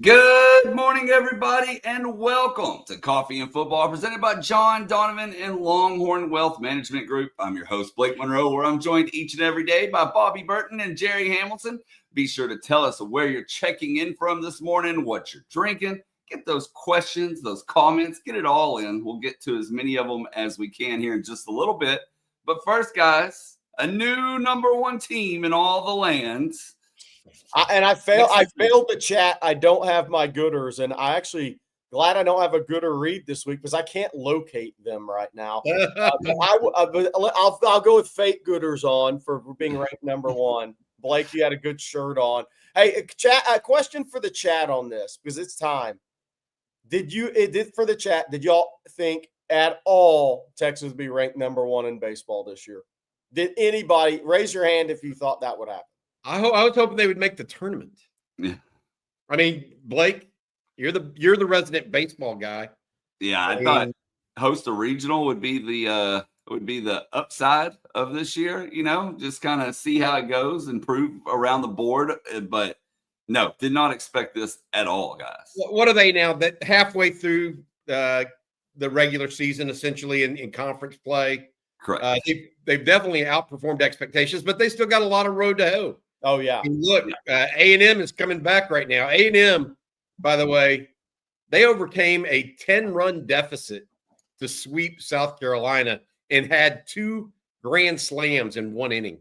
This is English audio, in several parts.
Good morning, everybody, and welcome to Coffee and Football, presented by John Donovan and Longhorn Wealth Management Group. I'm your host, Blake Monroe, where I'm joined each and every day by Bobby Burton and Jerry Hamilton. Be sure to tell us where you're checking in from this morning, what you're drinking. Get those questions, those comments, get it all in. We'll get to as many of them as we can here in just a little bit. But first, guys, a new number one team in all the lands. I failed the chat. I don't have my gooders, and I actually glad I don't have a gooder read this week because I can't locate them right now. I'll go with fake gooders on for being ranked number one. Blake, you had a good shirt on. Hey, chat. A question for the chat on this because it's time. Did y'all think at all Texas would be ranked number one in baseball this year? Did anybody raise your hand if you thought that would happen? I was hoping they would make the tournament. Yeah. I mean, Blake, you're the resident baseball guy. Yeah, I thought host a regional would be the upside of this year. Just kind of see how it goes and prove around the board. But no, did not expect this at all, guys. What are they now? That halfway through the regular season, essentially in conference play. Correct. They've definitely outperformed expectations, but they still got a lot of road to hoe. Oh, yeah. And look, A&M is coming back right now. A&M, by the way, they overcame a 10-run deficit to sweep South Carolina and had 2 grand slams in 1 inning.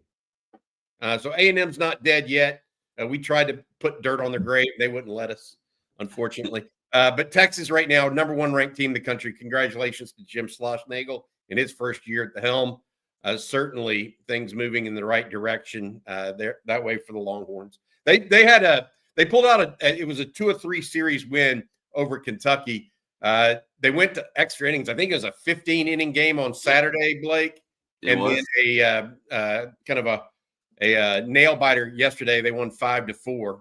So A&M's not dead yet. We tried to put dirt on their grave. They wouldn't let us, unfortunately. But Texas right now, number 1 ranked team in the country. Congratulations to Jim Schlossnagle in his first year at the helm. Certainly things moving in the right direction there that way for the Longhorns. They pulled out it was a 2 or 3 series win over Kentucky. They went to extra innings. I think it was a 15-inning game on Saturday, Blake, then a kind of a nail biter yesterday. They won 5-4,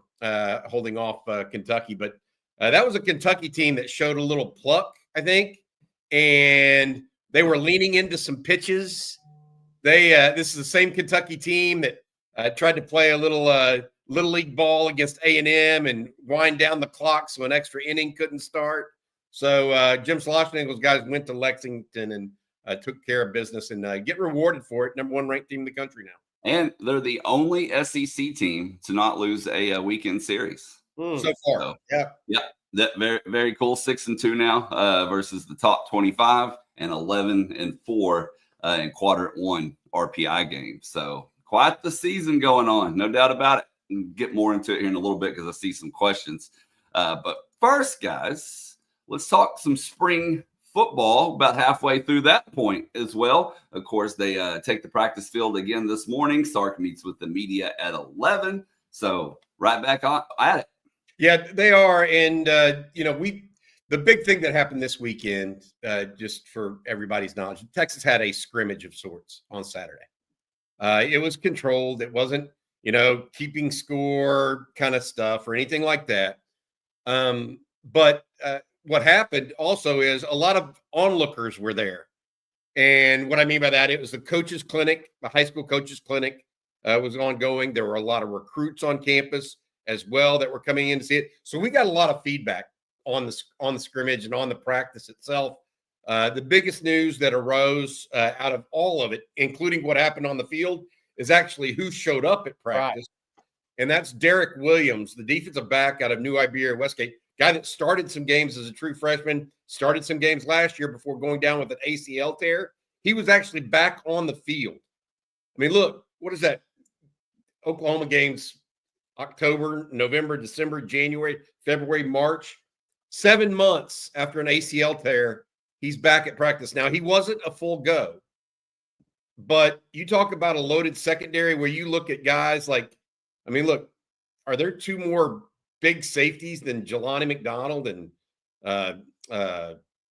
holding off Kentucky. But that was a Kentucky team that showed a little pluck, I think, and they were leaning into some pitches. This is the same Kentucky team that tried to play a little league ball against A&M and wind down the clock so an extra inning couldn't start. So Jim Schlossnagle's guys went to Lexington and took care of business and get rewarded for it. Number 1 ranked team in the country now. And they're the only SEC team to not lose a weekend series so far. So, yeah. That very, very cool. 6-2 now versus the top 25 and 11-4 in quadrant 1 RPI game. So quite the season going on, no doubt about it. We'll get more into it here in a little bit because I see some questions. But first, guys, let's talk some spring football. About halfway through that point as well. Of course, they take the practice field again this morning. Sark meets with the media at 11. So right back at it. Yeah, they are. And, the big thing that happened this weekend, just for everybody's knowledge, Texas had a scrimmage of sorts on Saturday. It was controlled. It wasn't, keeping score kind of stuff or anything like that. But what happened also is a lot of onlookers were there. And what I mean by that, it was the coaches clinic, the high school coaches clinic was ongoing. There were a lot of recruits on campus as well that were coming in to see it. So we got a lot of feedback on the scrimmage and on the practice itself. The biggest news that arose out of all of it, including what happened on the field, is actually who showed up at practice. Right. And that's Derek Williams, the defensive back out of New Iberia Westgate, guy that started some games as a true freshman, started some games last year before going down with an ACL tear. He was actually back on the field. I mean, look, what is that? Oklahoma games, October, November, December, January, February, March. 7 months after an ACL tear, he's back at practice. Now, he wasn't a full go, but you talk about a loaded secondary where you look at guys like, I mean, look, are there 2 more big safeties than Jelani McDonald and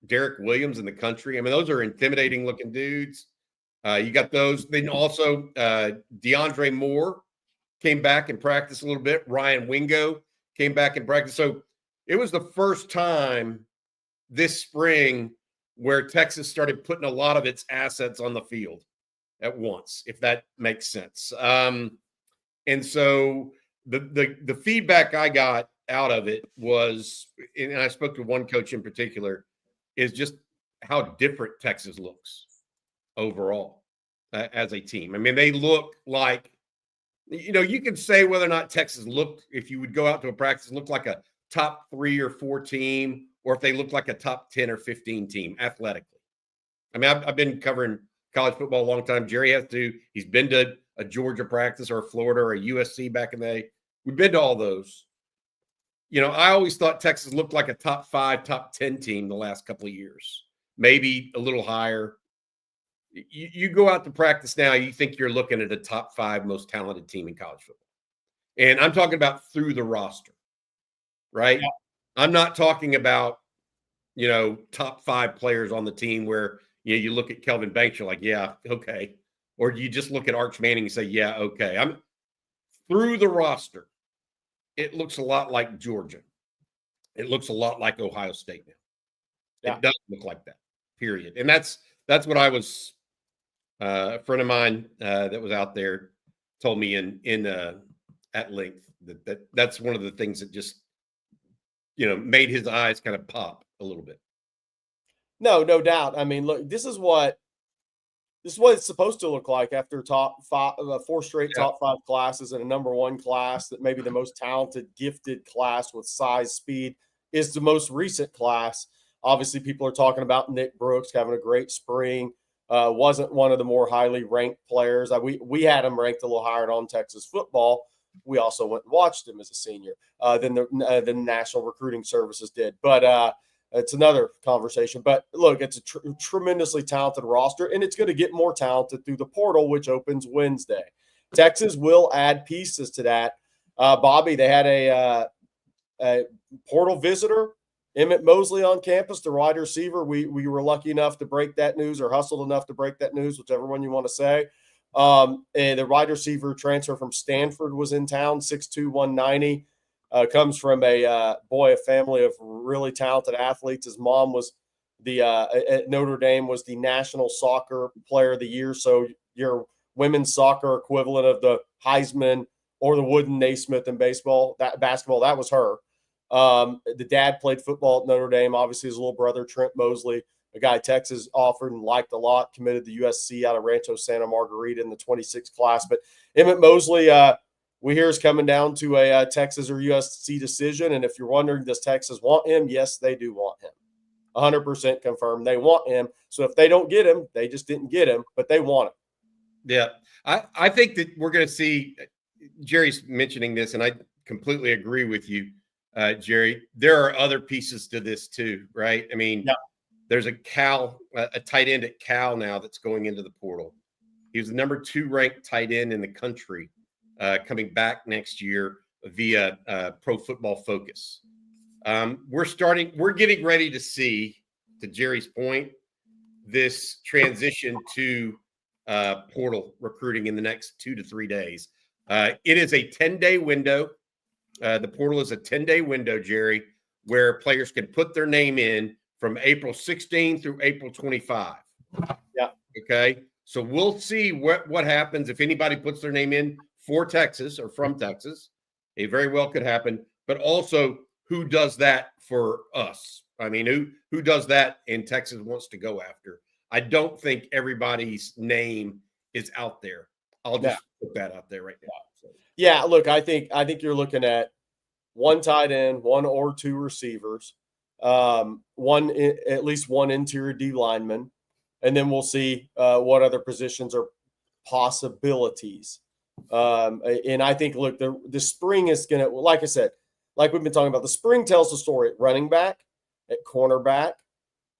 Derek Williams in the country? I mean, those are intimidating looking dudes. You got those. Then also DeAndre Moore came back and practiced a little bit. Ryan Wingo came back and practiced. So it was the first time this spring where Texas started putting a lot of its assets on the field at once, if that makes sense. And so the feedback I got out of it was, and I spoke to one coach in particular, is just how different Texas looks overall as a team. I mean, they look like, you can say whether or not Texas looked, if you would go out to a practice, look like a top 3 or 4 team, or if they look like a top 10 or 15 team athletically. I mean, I've been covering college football a long time. Jerry has too. He's been to a Georgia practice or a Florida or a USC back in the day. We've been to all those. I always thought Texas looked like a top 5, top 10 team the last couple of years, maybe a little higher. You go out to practice now, you think you're looking at a top 5 most talented team in college football. And I'm talking about through the roster, right? Yeah. I'm not talking about, top 5 players on the team where, you look at Kelvin Banks, you're like, yeah, okay. Or you just look at Arch Manning and say, yeah, okay. I'm through the roster. It looks a lot like Georgia. It looks a lot like Ohio State now. Yeah. It doesn't look like that, period. And that's what I was a friend of mine that was out there told me in at length that's one of the things that just made his eyes kind of pop a little bit. No doubt. I mean, look, this is what it's supposed to look like after top 5, 4 straight top 5 classes and a number 1 class that maybe the most talented, gifted class with size, speed is the most recent class. Obviously, people are talking about Nick Brooks having a great spring. Wasn't one of the more highly ranked players. We had him ranked a little higher on Texas football. We also went and watched him as a senior than the National Recruiting Services did. But it's another conversation. But look, it's a tremendously talented roster, and it's going to get more talented through the portal, which opens Wednesday. Texas will add pieces to that. Bobby, they had a portal visitor, Emmett Mosley, on campus, the wide receiver. We were lucky enough to break that news, or hustled enough to break that news, whichever one you want to say. And the wide receiver transfer from Stanford was in town, 6'2", 190. Comes from a family of really talented athletes. His mom was at Notre Dame was the National Soccer Player of the Year. So your women's soccer equivalent of the Heisman or the Wooden Naismith in basketball, that was her. The dad played football at Notre Dame. Obviously, his little brother, Trent Mosley, a guy Texas offered and liked a lot, committed to USC out of Rancho Santa Margarita in the 26 class. But Emmett Mosley, we hear is coming down to a Texas or USC decision. And if you're wondering, does Texas want him? Yes, they do want him. 100% confirmed. They want him. So if they don't get him, they just didn't get him, but they want him. Yeah. I think that we're going to see, Jerry's mentioning this, and I completely agree with you, Jerry. There are other pieces to this too, right? I mean, there's a tight end at Cal now that's going into the portal. He was the number 2 ranked tight end in the country. Coming back next year via Pro Football Focus. We're getting ready to see, to Jerry's point, this transition to portal recruiting in the next 2 to 3 days. It is a 10-day window. The portal is a 10-day window, Jerry, where players can put their name in from April 16 through April 25. Yeah. Okay. So we'll see what happens if anybody puts their name in for Texas or from Texas. It very well could happen. But also, who does that for us? I mean, who does that and Texas wants to go after? I don't think everybody's name is out there. I'll just put that out there right now. So. Yeah, look, I think you're looking at 1 tight end, 1 or 2 receivers, at least 1 interior D lineman, and then we'll see what other positions are possibilities. And I think, look, the spring is going to, like I said, like we've been talking about, the spring tells the story at running back, at cornerback,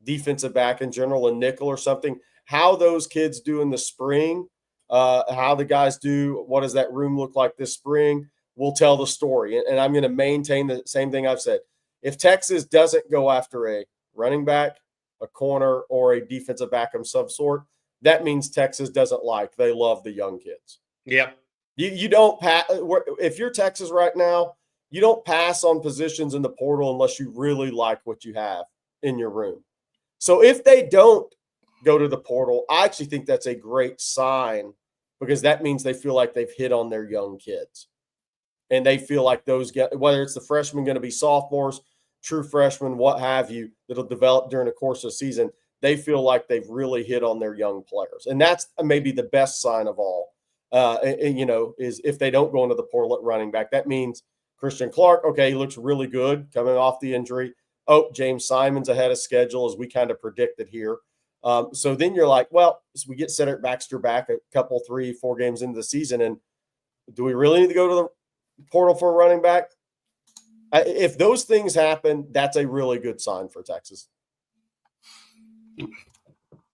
defensive back in general, and nickel or something. How those kids do in the spring, how the guys do, what does that room look like this spring, will tell the story. And I'm going to maintain the same thing I've said. If Texas doesn't go after a running back, a corner, or a defensive back of some sort, that means Texas doesn't they love the young kids. Yep. You don't pass. If you're Texas right now, you don't pass on positions in the portal unless you really like what you have in your room. So if they don't go to the portal, I actually think that's a great sign, because that means they feel like they've hit on their young kids. and they feel like those guys, whether it's the freshmen going to be sophomores, true freshmen, what have you, that'll develop during the course of the season, they feel like they've really hit on their young players. And that's maybe the best sign of all, is if they don't go into the portal at running back. That means Christian Clark, okay, he looks really good coming off the injury. Oh, James Simon's ahead of schedule, as we kind of predicted here. So then you're like, well, so we get Cedric Baxter back a couple, 3-4 games into the season, and do we really need to go to the portal for a running back? If those things happen, that's a really good sign for Texas.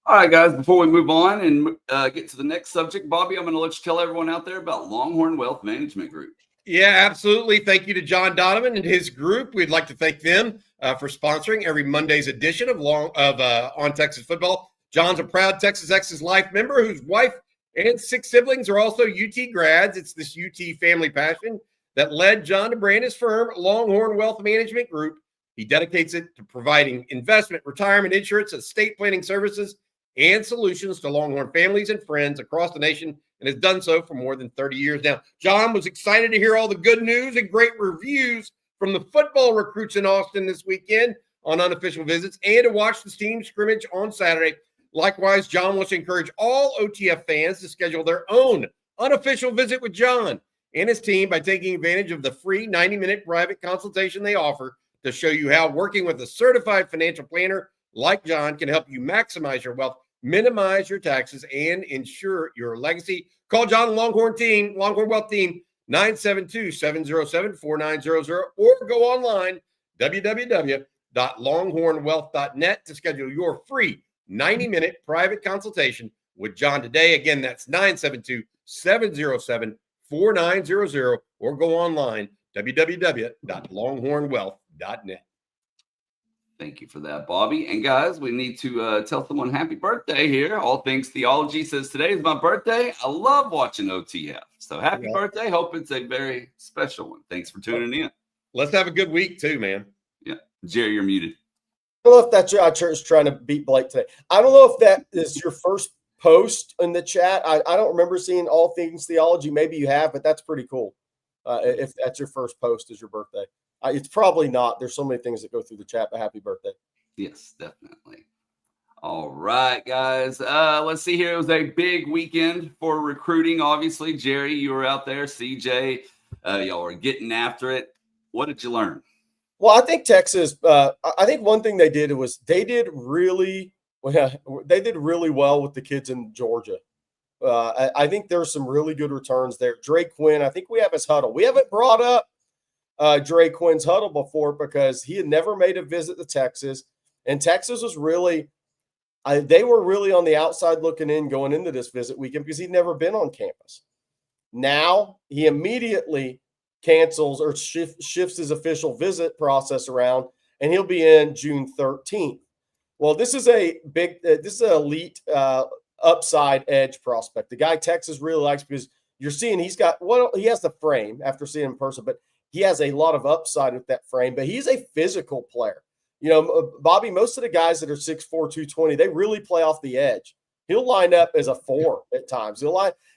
All right, guys, before we move on and get to the next subject, Bobby, I'm going to let you tell everyone out there about Longhorn Wealth Management Group. Yeah, absolutely. Thank you to John Donovan and his group. We'd like to thank them for sponsoring every Monday's edition of On Texas Football. John's a proud Texas Ex's Life member whose wife and 6 siblings are also UT grads. It's this UT family passion that led John to brand his firm, Longhorn Wealth Management Group. He dedicates it to providing investment, retirement, insurance, estate planning services, and solutions to Longhorn families and friends across the nation, and has done so for more than 30 years now. John was excited to hear all the good news and great reviews from the football recruits in Austin this weekend on unofficial visits, and to watch the team scrimmage on Saturday. Likewise, John wants to encourage all OTF fans to schedule their own unofficial visit with John and his team by taking advantage of the free 90-minute private consultation they offer to show you how working with a certified financial planner like John can help you maximize your wealth, minimize your taxes, and ensure your legacy. Call John Longhorn Wealth Team, 972-707-4900, or go online, www.longhornwealth.net, to schedule your free 90-minute private consultation with John today. Again, that's 972-707-4900, or go online, www.longhornwealth.net. Thank you for that, Bobby. And guys, we need to tell someone happy birthday here. All Things Theology says today is my birthday. I love watching OTF. So happy birthday. Hope it's a very special one. Thanks for tuning in. Let's have a good week too, man. Yeah. Jerry, you're muted. I don't know if that's your church trying to beat Blake today. I don't know if that is your first post in the chat. I don't remember seeing All Things Theology. Maybe you have, but that's pretty cool. If that's your first post is your birthday. It's probably not. There's so many things that go through the chat, but happy birthday. Yes, definitely. All right, guys. Let's see here. It was a big weekend for recruiting, obviously. Jerry, you were out there. CJ, y'all were getting after it. What did you learn? Well, I think Texas, I think one thing they did was they did really well with the kids in Georgia. I think there's some really good returns there. Drake Quinn, I think we have his huddle. We haven't brought up Drake Quinn's huddle before because he had never made a visit to Texas. And Texas was really, they were really on the outside looking in going into this visit weekend because he'd never been on campus. Now he immediately cancels or shifts his official visit process around, and he'll be in June 13th. Well, this is a big, this is an elite upside edge prospect. The guy Texas really likes because you're seeing he has the frame after seeing him in person, but he has a lot of upside with that frame, but he's a physical player. You know, Bobby, most of the guys that are 6'4", 220, they really play off the edge. He'll line up as a 4 at times.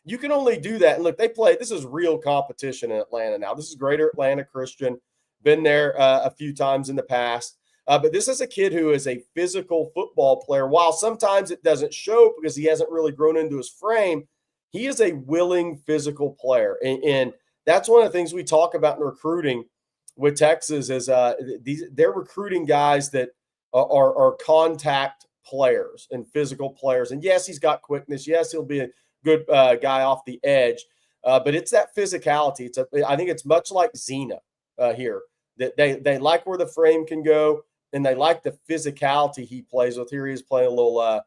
You can only do that. And look, this is real competition in Atlanta now. This is Greater Atlanta Christian. Been there a few times in the past. But this is a kid who is a physical football player. While sometimes it doesn't show because he hasn't really grown into his frame, he is a willing physical player. And that's one of the things we talk about in recruiting with Texas is they're recruiting guys that are contact players and physical players. And yes, he's got quickness. Yes, he'll be a good guy off the edge. But it's that physicality. I think it's much like Zena here. That they like where the frame can go, and they like the physicality he plays with. Here he is playing a little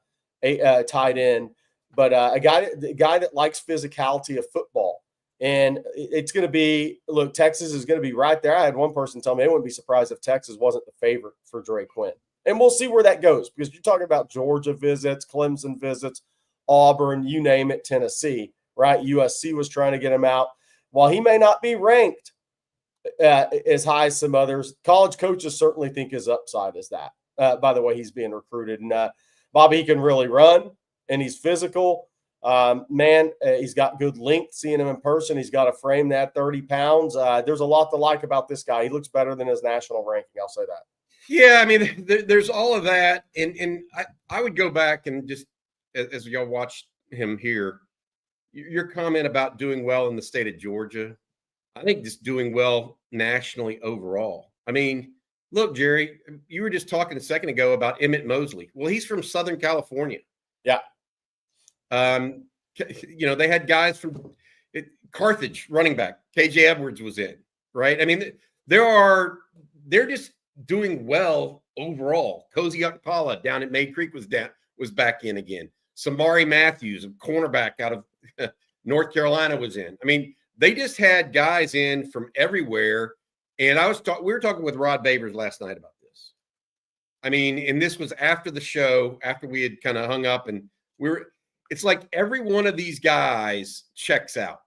tight end, but a guy that likes physicality of football. And it's going to be, look, Texas is going to be right there. I had one person tell me they wouldn't be surprised if Texas wasn't the favorite for Drake Quinn. And we'll see where that goes because you're talking about Georgia visits, Clemson visits, Auburn, you name it, Tennessee, right? USC was trying to get him out. While he may not be ranked as high as some others, college coaches certainly think his upside is that, by the way he's being recruited. And Bobby, he can really run, and he's physical. Man, he's got good length. Seeing him in person, he's got a frame that 30 pounds. There's a lot to like about this guy. He looks better than his national ranking. I'll say that. Yeah, I mean, there's all of that, and I would go back and just as y'all watched him here, your comment about doing well in the state of Georgia, I think just doing well nationally overall. I mean, look, Jerry, you were just talking a second ago about Emmett Mosley. Well, he's from Southern California. Yeah. They had guys from Carthage, running back. KJ Edwards was in, right? I mean, they're just doing well overall. Cozy Akpala down at May Creek was back in again. Samari Matthews, a cornerback out of North Carolina, was in. I mean, they just had guys in from everywhere. And we were talking with Rod Babers last night about this. I mean, and this was after the show, after we had kind of hung up, and it's like every one of these guys checks out.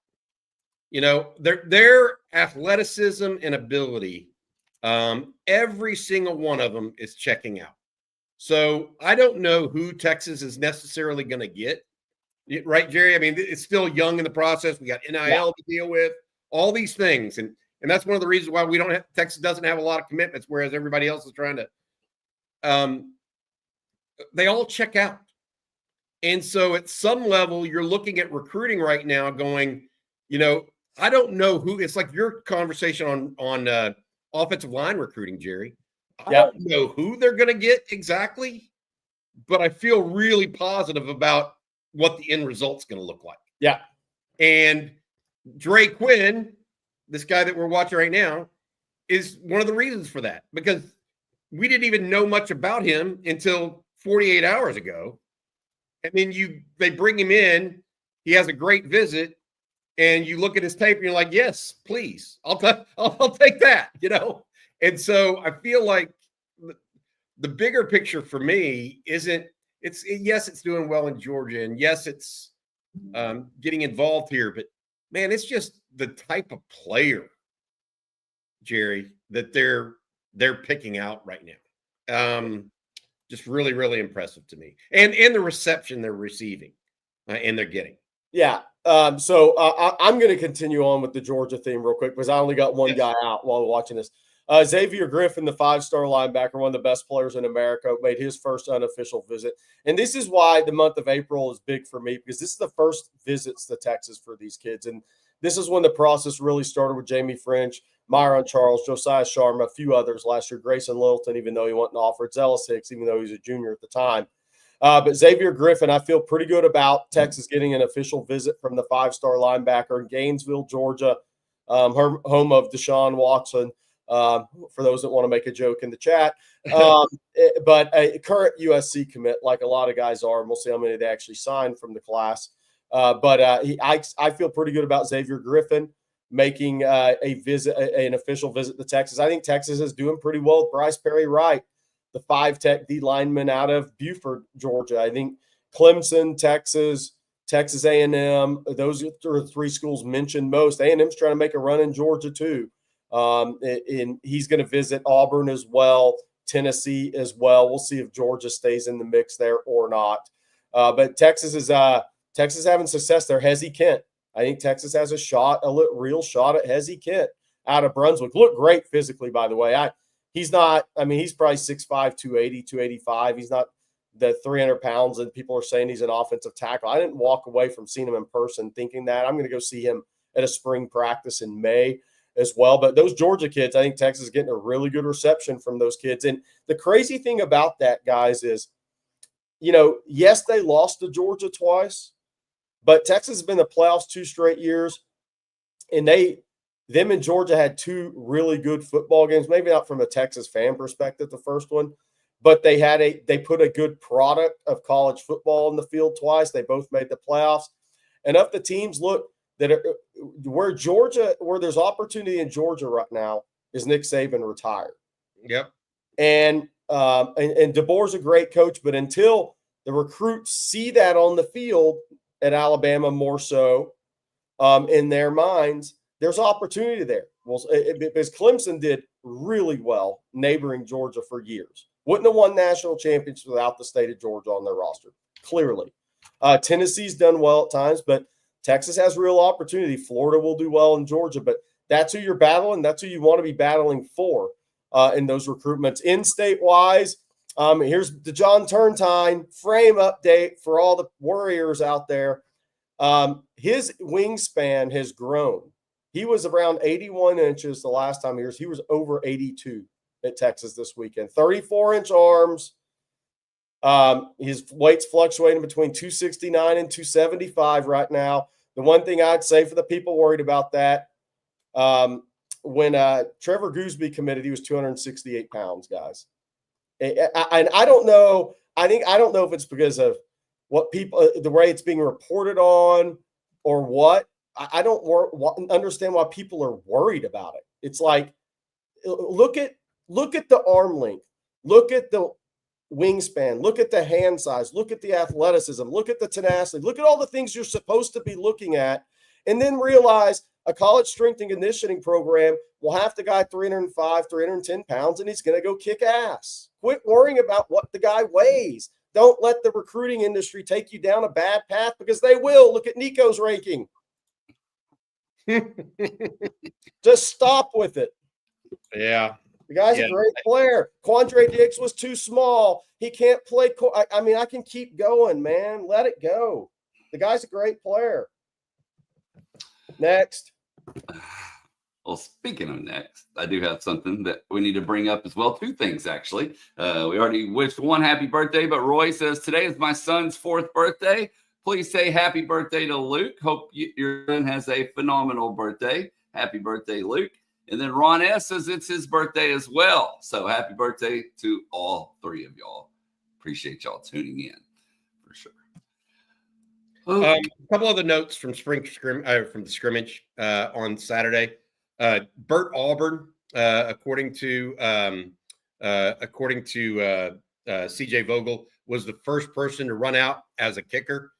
Their athleticism and ability, every single one of them is checking out. So I don't know who Texas is necessarily going to get. Right, Jerry? I mean, it's still young in the process. We got NIL to deal with, all these things. And that's one of the reasons why Texas doesn't have a lot of commitments, whereas everybody else is trying to they all check out. And so at some level, you're looking at recruiting right now going, I don't know who. It's like your conversation on offensive line recruiting, Jerry. I don't know who they're going to get exactly, but I feel really positive about what the end result's going to look like. Yeah. And Dre Quinn, this guy that we're watching right now, is one of the reasons for that, because we didn't even know much about him until 48 hours ago. And then they bring him in, he has a great visit, and you look at his tape and you're like, yes, please, I'll take that, And so I feel like the bigger picture for me it's doing well in Georgia, and yes, it's getting involved here, but man, it's just the type of player, Jerry, that they're picking out right now. Just really, really impressive to me, and the reception they're receiving and they're getting. Yeah. So I'm going to continue on with the Georgia theme real quick because I only got one guy out while watching this. Xavier Griffin, the 5-star linebacker, one of the best players in America, made his first unofficial visit. And this is why the month of April is big for me, because this is the first visits to Texas for these kids. And this is when the process really started with Jamie French, Myron Charles, Josiah Sharma, a few others last year, Grayson Littleton, even though he wasn't offered, Zealous Hicks, even though he was a junior at the time. But Xavier Griffin, I feel pretty good about Texas getting an official visit from the 5-star linebacker in Gainesville, Georgia, home of Deshaun Watson. For those that want to make a joke in the chat. But a current USC commit, like a lot of guys are, and we'll see how many they actually signed from the class. I feel pretty good about Xavier Griffin making an official visit to Texas. I think Texas is doing pretty well with Bryce Perry Wright, the 5-tech D lineman out of Buford, Georgia. I think Clemson, Texas A&M, those are three schools mentioned most. A&M's trying to make a run in Georgia too. And he's going to visit Auburn as well, Tennessee as well. We'll see if Georgia stays in the mix there or not. But Texas is having success there. Hezzy Kent. I think Texas has a real shot at Hezzy Kent out of Brunswick. Looked great physically, by the way. He's probably 6'5", 280, 285. He's not the 300 pounds and people are saying he's an offensive tackle. I didn't walk away from seeing him in person thinking that. I'm going to go see him at a spring practice in May as well. But those Georgia kids, I think Texas is getting a really good reception from those kids. And the crazy thing about that, guys, is, yes, they lost to Georgia twice, but Texas has been in the playoffs 2 straight years. And them and Georgia had 2 really good football games, maybe not from a Texas fan perspective, the first one, but they put a good product of college football in the field twice. They both made the playoffs. And of the teams, where there's opportunity in Georgia right now is Nick Saban retired. Yep. And DeBoer's a great coach, but until the recruits see that on the field at Alabama more so in their minds, there's opportunity there. Well, because Clemson did really well neighboring Georgia for years. Wouldn't have won national championships without the state of Georgia on their roster, clearly. Tennessee's done well at times, but Texas has real opportunity. Florida will do well in Georgia, but that's who you're battling. That's who you want to be battling for in those recruitments. In-state wise, here's the John Turntine frame update for all the Warriors out there. His wingspan has grown. He was around 81 inches the last time he was. He was over 82 at Texas this weekend. 34-inch arms. His weight's fluctuating between 269 and 275 right now. The one thing I'd say for the people worried about that, when Trevor Gooseby committed, he was 268 pounds, guys. And I don't know. I don't know if it's because of what people, the way it's being reported on, or what. I don't understand why people are worried about it. It's like, look at the arm length, look at the wingspan, look at the hand size, look at the athleticism, look at the tenacity, look at all the things you're supposed to be looking at, and then realize a college strength and conditioning program will have the guy 305, 310 pounds, and he's going to go kick ass. Quit worrying about what the guy weighs. Don't let the recruiting industry take you down a bad path, because they will. Look at Nico's ranking. Just stop with it. Yeah. The guy's a great player. Quandre Diggs was too small. He can't play. I mean, I can keep going, man. Let it go. The guy's a great player. Next. Well, speaking of next, I do have something that we need to bring up as well. Two things, actually. We already wished one happy birthday, but Roy says, today is my son's 4th birthday. Please say happy birthday to Luke. Hope your son has a phenomenal birthday. Happy birthday, Luke. And then Ron S. says it's his birthday as well. So happy birthday to all 3 of y'all. Appreciate y'all tuning in for sure. A couple other notes from from the scrimmage on Saturday. Bert Auburn, according to CJ Vogel, was the first person to run out as a kicker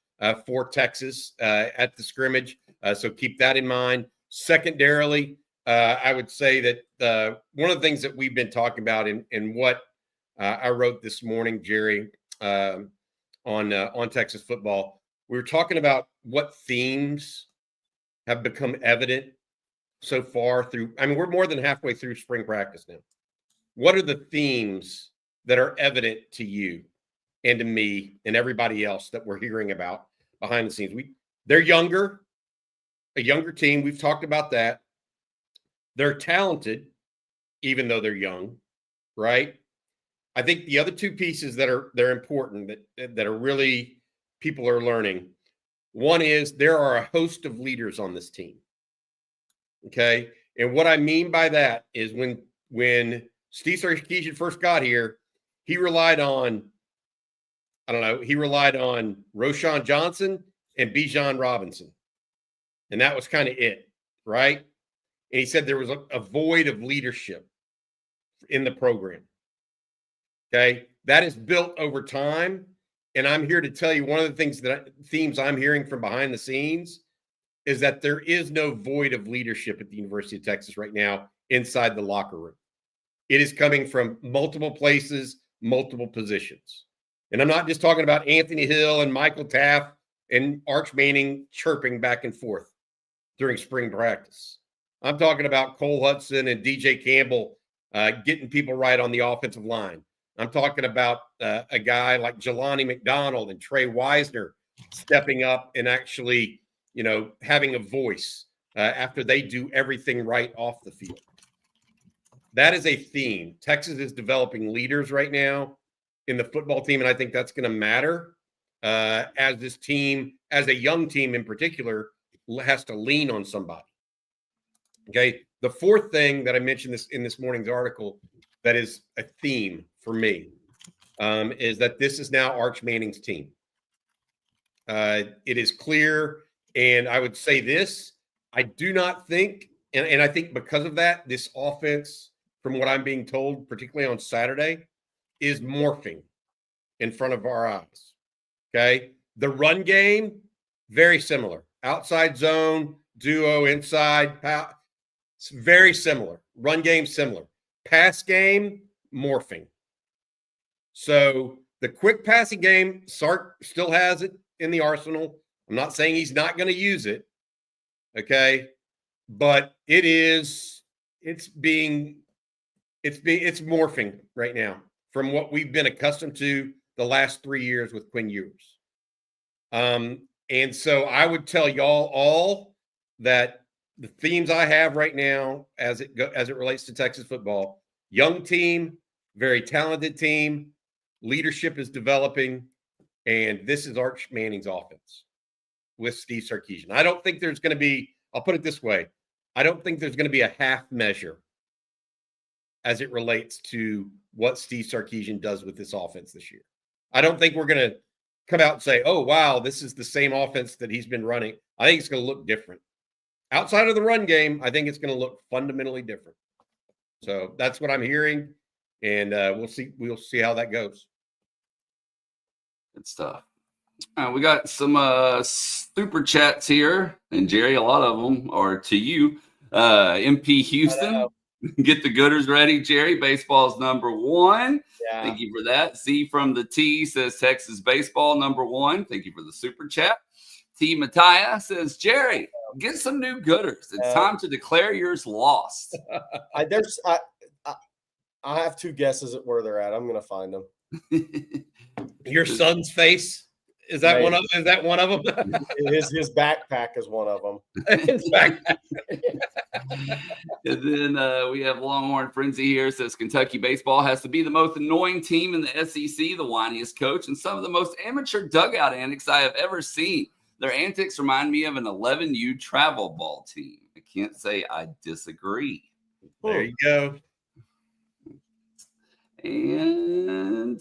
for Texas at the scrimmage. So keep that in mind. Secondarily, I would say that one of the things that we've been talking about in what I wrote this morning, Jerry, on Texas football, we were talking about what themes have become evident so far through. I mean, we're more than halfway through spring practice now. What are the themes that are evident to you and to me and everybody else that we're hearing about behind the scenes? They're younger, a younger team. We've talked about that. They're talented, even though they're young, right? I think the other two pieces they're important that are really people are learning. One is there are a host of leaders on this team. Okay. And what I mean by that is when Steve Sarkisian first got here, he relied on Roschon Johnson and Bijan Robinson. And that was kind of it, right? And he said there was a void of leadership in the program. Okay. That is built over time. And I'm here to tell you one of the themes I'm hearing from behind the scenes is that there is no void of leadership at the University of Texas right now inside the locker room. It is coming from multiple places, multiple positions. And I'm not just talking about Anthony Hill and Michael Taft and Arch Manning chirping back and forth during spring practice. I'm talking about Cole Hudson and DJ Campbell getting people right on the offensive line. I'm talking about a guy like Jelani McDonald and Trey Wisner stepping up and actually, having a voice after they do everything right off the field. That is a theme. Texas is developing leaders right now in the football team, and I think that's going to matter as this team, as a young team in particular, has to lean on somebody. Okay. The fourth thing that I mentioned in this morning's article that is a theme for me is that this is now Arch Manning's team. It is clear, and I would say this, I do not think, and I think because of that, this offense, from what I'm being told, particularly on Saturday, is morphing in front of our eyes. Okay. The run game, very similar. Outside zone, duo, inside, it's very similar. Run game, similar. Pass game, morphing. So the quick passing game, Sark still has it in the arsenal. I'm not saying he's not going to use it. Okay. But it's morphing right now from what we've been accustomed to the last 3 years with Quinn Ewers. And so I would tell y'all all that the themes I have right now as it relates to Texas football, young team, very talented team, leadership is developing, and this is Arch Manning's offense with Steve Sarkisian. I don't think there's going to be, I'll put it this way, I don't think there's going to be a half measure as it relates to what Steve Sarkisian does with this offense this year. I don't think we're going to come out and say, oh, wow, this is the same offense that he's been running. I think it's going to look different. Outside of the run game, I think it's going to look fundamentally different. So that's what I'm hearing, and we'll see how that goes. Good stuff. We got some super chats here, and Jerry, a lot of them are to you. MP Houston, get the Gooders ready, Jerry. Baseball's number one. Yeah. Thank you for that. Z from the T says Texas baseball number one. Thank you for the super chat. T Mattia says, Jerry, get some new Gooders. It's time to declare yours lost. I have two guesses at where they're at. I'm going to find them. Your son's face? Is that one of them? His backpack is one of them. His backpack. And then we have Longhorn Frenzy here. Says Kentucky baseball has to be the most annoying team in the SEC, the whiniest coach, and some of the most amateur dugout antics I have ever seen. Their antics remind me of an 11U travel ball team. I can't say I disagree. There you go. And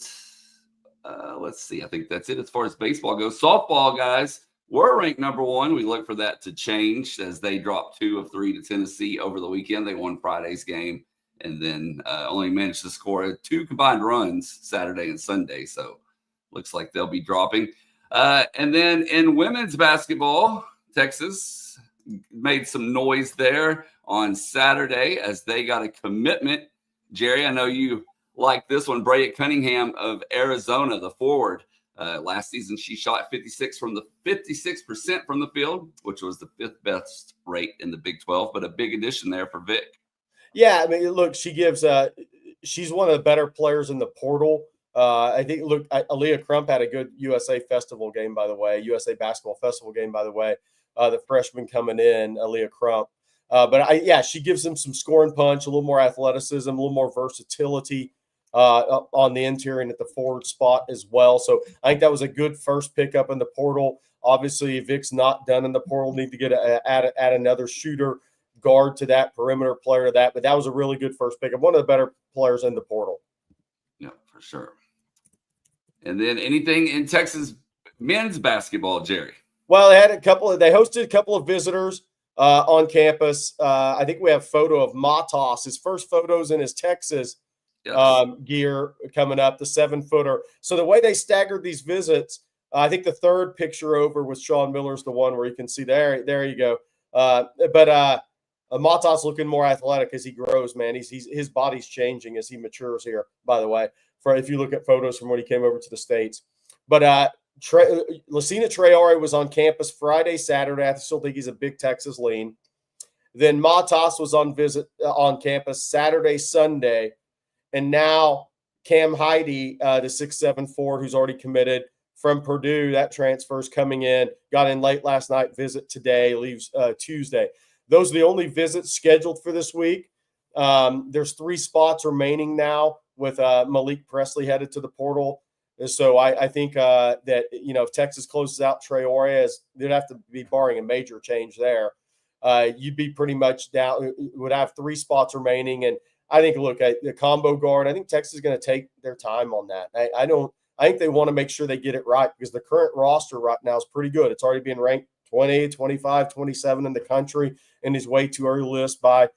let's see. I think that's it as far as baseball goes. Softball, guys, were ranked number one. We look for that to change as they dropped 2 of 3 to Tennessee over the weekend. They won Friday's game and then only managed to score 2 combined runs Saturday and Sunday. So looks like they'll be dropping. And then in women's basketball, Texas made some noise there on Saturday as they got a commitment. Jerry, I know you like this one. Brea Cunningham of Arizona, the forward. Last season, she shot 56% from the field, which was the 5th best rate in the Big 12, but a big addition there for Vic. Yeah, I mean, look, she gives she's one of the better players in the portal. I think, look, Aaliyah Crump had a good USA Festival game, by the way, USA Basketball Festival game, by the way, the freshman coming in, Aaliyah Crump. But she gives them some scoring punch, a little more athleticism, a little more versatility on the interior and at the forward spot as well. So I think that was a good first pickup in the portal. Obviously, Vic's not done in the portal. Need to get add another shooter, guard to that, perimeter player to that. But that was a really good first pickup. One of the better players in the portal. Yeah, for sure. And then anything in Texas men's basketball, Jerry? Well, they hosted a couple of visitors on campus. I think we have a photo of Matos, his first photos in his Texas gear coming up, the 7-footer. So the way they staggered these visits, I think the third picture over with Sean Miller's the one where you can see there you go. But Matos looking more athletic as he grows, man. His body's changing as he matures here, by the way, if you look at photos from when he came over to the States. But Lucina Traore was on campus Friday, Saturday. I still think he's a big Texas lean. Then Matos was on visit on campus Saturday, Sunday. And now Cam Heidi, the 6'7" forward who's already committed from Purdue, that transfer's coming in, got in late last night, visit today, leaves Tuesday. Those are the only visits scheduled for this week. There's 3 spots remaining now with Malik Presley headed to the portal. And so I think that, if Texas closes out Traore, they'd have to be barring a major change there. You'd be pretty much down, would have 3 spots remaining. And I think, look, the combo guard, I think Texas is going to take their time on that. I think they want to make sure they get it right because the current roster right now is pretty good. It's already being ranked 20, 25, 27 in the country in his way too early list by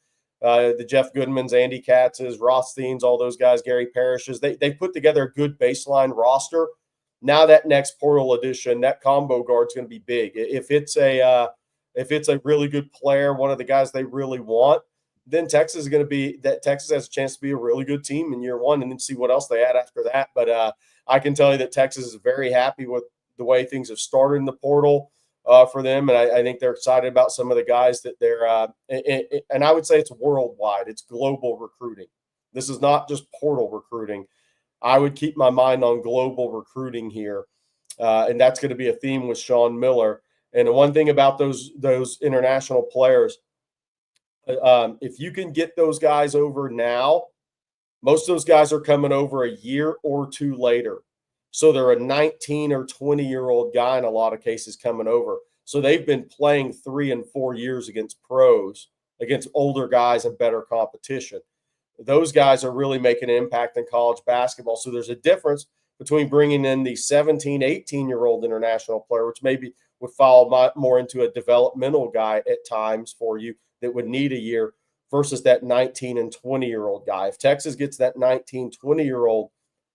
the Jeff Goodmans, Andy Katz's, Rothsteins, all those guys, Gary Parrish's. They put together a good baseline roster. Now that next portal edition, that combo guard is going to be big. If it's a really good player, one of the guys they really want, then Texas has a chance to be a really good team in year one, and then see what else they add after that. But I can tell you that Texas is very happy with the way things have started in the portal for them. And I think they're excited about some of the guys that they're and I would say it's worldwide. It's global recruiting. This is not just portal recruiting. I would keep my mind on global recruiting here. And that's going to be a theme with Sean Miller. And the one thing about those international players, if you can get those guys over now, most of those guys are coming over a year or two later. So they're a 19 or 20-year-old guy in a lot of cases coming over. So they've been playing 3 and 4 years against pros, against older guys and better competition. Those guys are really making an impact in college basketball. So there's a difference between bringing in the 17, 18-year-old international player, which maybe would fall more into a developmental guy at times for you that would need a year, versus that 19 and 20-year-old guy. If Texas gets that 19, 20-year-old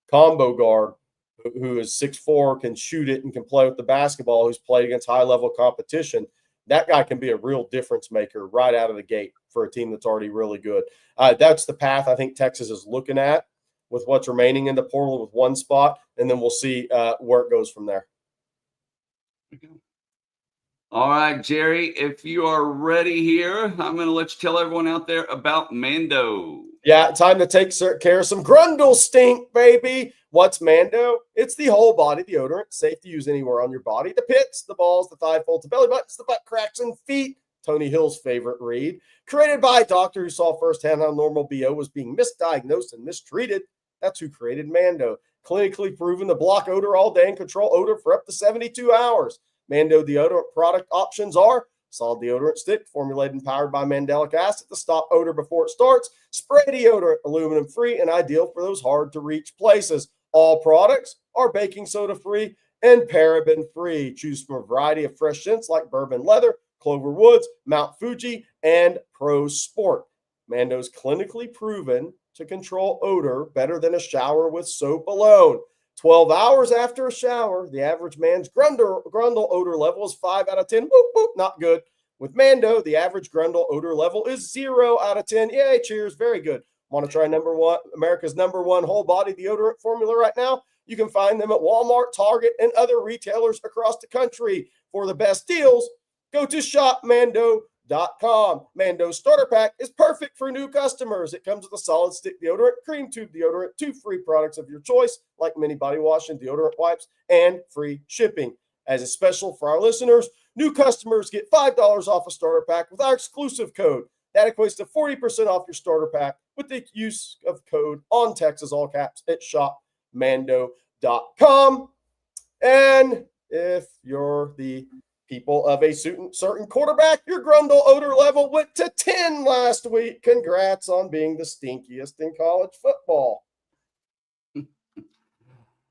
combo guard who is 6'4", can shoot it and can play with the basketball, who's played against high-level competition, that guy can be a real difference maker right out of the gate for a team that's already really good. That's the path I think Texas is looking at with what's remaining in the portal with one spot, and then we'll see where it goes from there. All right, Jerry, if you are ready here, I'm going to let you tell everyone out there about Mando. Yeah, time to take care of some grundle stink, baby. What's Mando? It's the whole body deodorant, safe to use anywhere on your body. The pits, the balls, the thigh folds, the belly buttons, the butt cracks, and feet. Tony Hill's favorite read. Created by a doctor who saw firsthand how normal BO was being misdiagnosed and mistreated. That's who created Mando. Clinically proven to block odor all day and control odor for up to 72 hours. Mando deodorant product options are solid deodorant stick, formulated and powered by mandelic acid to stop odor before it starts. Spray deodorant, aluminum-free and ideal for those hard-to-reach places. All products are baking soda-free and paraben-free. Choose from a variety of fresh scents like bourbon leather, Clover Woods, Mount Fuji, and Pro Sport. Mando's clinically proven to control odor better than a shower with soap alone. 12 hours after a shower, the average man's grundle odor level is 5 out of 10. Whoop, whoop, not good. With Mando, the average grundle odor level is 0 out of 10. Yay, cheers, very good. Want to try America's number one whole body deodorant formula right now? You can find them at Walmart, Target, and other retailers across the country. For the best deals, go to shopmando.com. Mando starter pack is perfect for new customers. It comes with a solid stick deodorant, cream tube deodorant, 2 free products of your choice, like mini body wash and deodorant wipes, and free shipping. As a special for our listeners, new customers get $5 off a starter pack with our exclusive code. That equates to 40% off your starter pack with the use of code on Texas, all caps, at shopmando.com. And if you're the people of a certain quarterback, your grundle odor level went to 10 last week. Congrats on being the stinkiest in college football.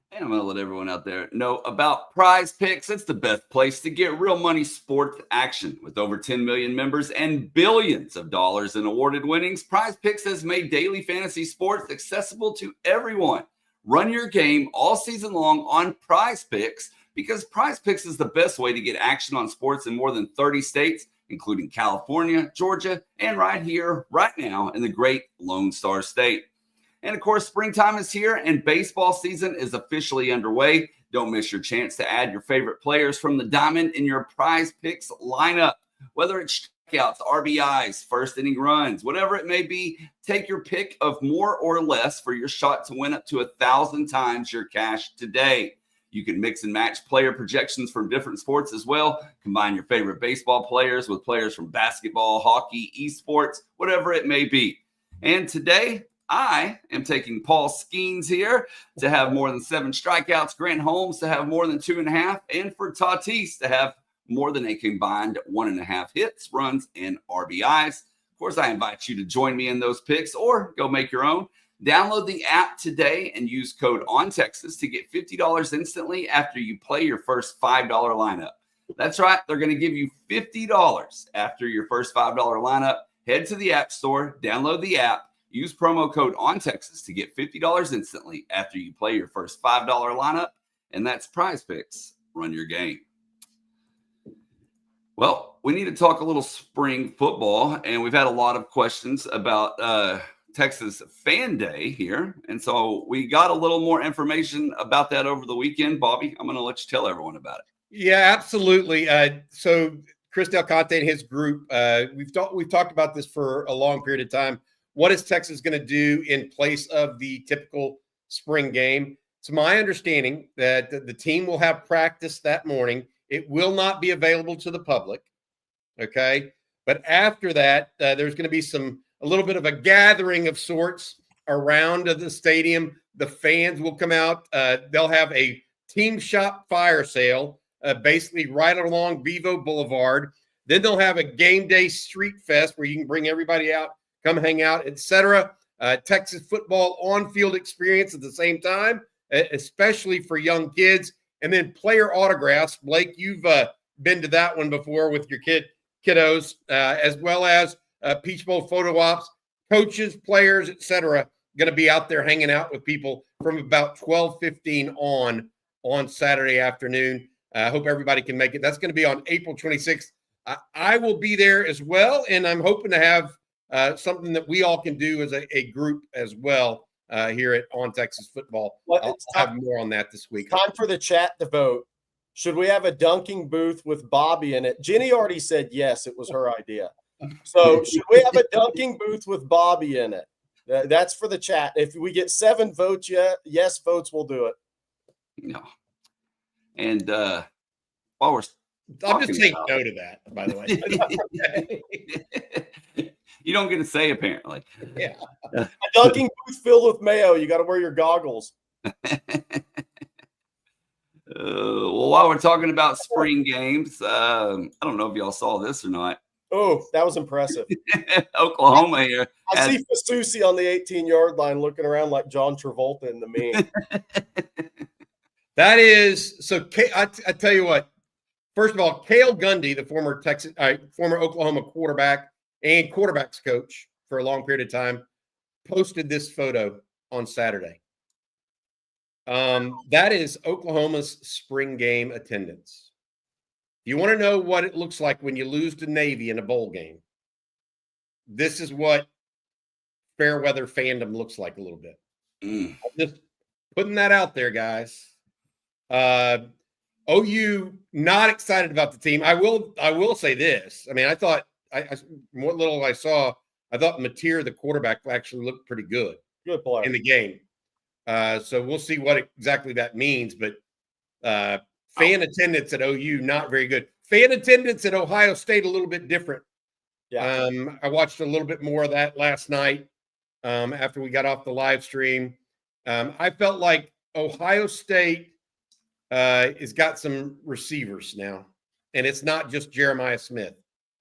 And I'm going to let everyone out there know about Prize Picks. It's the best place to get real money sport action. With over 10 million members and billions of dollars in awarded winnings, Prize Picks has made daily fantasy sports accessible to everyone. Run your game all season long on Prize Picks, because Prize Picks is the best way to get action on sports in more than 30 states, including California, Georgia, and right here, right now, in the great Lone Star State. And of course, springtime is here and baseball season is officially underway. Don't miss your chance to add your favorite players from the diamond in your Prize Picks lineup. Whether it's strikeouts, RBIs, first inning runs, whatever it may be, take your pick of more or less for your shot to win up to 1,000 times your cash today. You can mix and match player projections from different sports as well. Combine your favorite baseball players with players from basketball, hockey, esports, whatever it may be. And today, I am taking Paul Skeens here to have more than 7 strikeouts, Grant Holmes to have more than 2.5, and for Tatis to have more than a combined 1.5 hits, runs, and RBIs. Of course, I invite you to join me in those picks or go make your own. Download the app today and use code ONTEXAS to get $50 instantly after you play your first $5 lineup. That's right. They're going to give you $50 after your first $5 lineup. Head to the App Store, download the app, use promo code ONTEXAS to get $50 instantly after you play your first $5 lineup. And that's Prize Picks. Run your game. Well, we need to talk a little spring football, and we've had a lot of questions about Texas Fan Day here. And so we got a little more information about that over the weekend. Bobby, I'm going to let you tell everyone about it. Yeah, absolutely. So Chris Del Conte and his group, we've talked about this for a long period of time. What is Texas going to do in place of the typical spring game? It's my understanding that the team will have practice that morning. It will not be available to the public. Okay. But after that, there's going to be a little bit of a gathering of sorts around the stadium. The fans will come out. They'll have a team shop fire sale, basically right along Bevo Boulevard. Then they'll have a game day street fest where you can bring everybody out, come hang out, etc. Texas football on-field experience at the same time, especially for young kids. And then player autographs. Blake, you've been to that one before with your kiddos, as well as Peach Bowl photo ops, coaches, players, etc. Going to be out there hanging out with people from about 12:15 on Saturday afternoon. I hope everybody can make it. That's going to be on April 26th. I will be there as well, and I'm hoping to have something that we all can do as a group as well here at On Texas Football. Well, I'll have more on that this week. Time for the chat to vote. Should we have a dunking booth with Bobby in it? Jenny already said yes. It was her idea. So should we have a dunking booth with Bobby in it? That's for the chat. If we get 7 votes, yes votes, we'll do it. No. And while we're I'm just taking note of that, by the way. You don't get to say, apparently. Yeah. A dunking booth filled with mayo. You got to wear your goggles. Well, while we're talking about spring games, I don't know if y'all saw this or not. Oh, that was impressive. Oklahoma here. I see Fasusi on the 18-yard line looking around like John Travolta in the meme. That is so. I tell you what. First of all, Cale Gundy, the former Oklahoma quarterback and quarterbacks coach for a long period of time, posted this photo on Saturday. That is Oklahoma's spring game attendance. You want to know what it looks like when you lose to Navy in a bowl game? This is what fair weather fandom looks like a little bit. I'm just putting that out there, guys. OU not excited about the team. I will say this. I mean, I thought what little I saw, I thought Mateer, the quarterback, actually looked pretty good. Good player in the game. So we'll see what exactly that means. But fan attendance at OU, not very good. Fan attendance at Ohio State, a little bit different. Yeah. I watched a little bit more of that last night after we got off the live stream. I felt like Ohio State has got some receivers now, and it's not just Jeremiah Smith.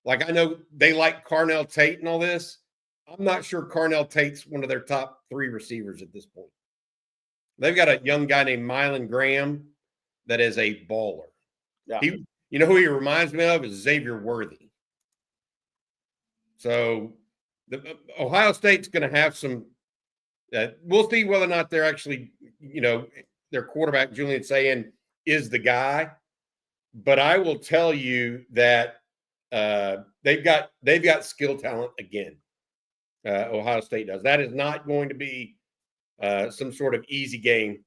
Like, I know they like Carnell Tate and all this. I'm not sure Carnell Tate's one of their top 3 receivers at this point. They've got a young guy named Mylan Graham that is a baller. Yeah. You know who he reminds me of is Xavier Worthy. So Ohio State's going to have some we'll see whether or not they're actually, their quarterback, Julian Sayin, is the guy. But I will tell you that they've got skill talent again. Ohio State does. That is not going to be some sort of easy game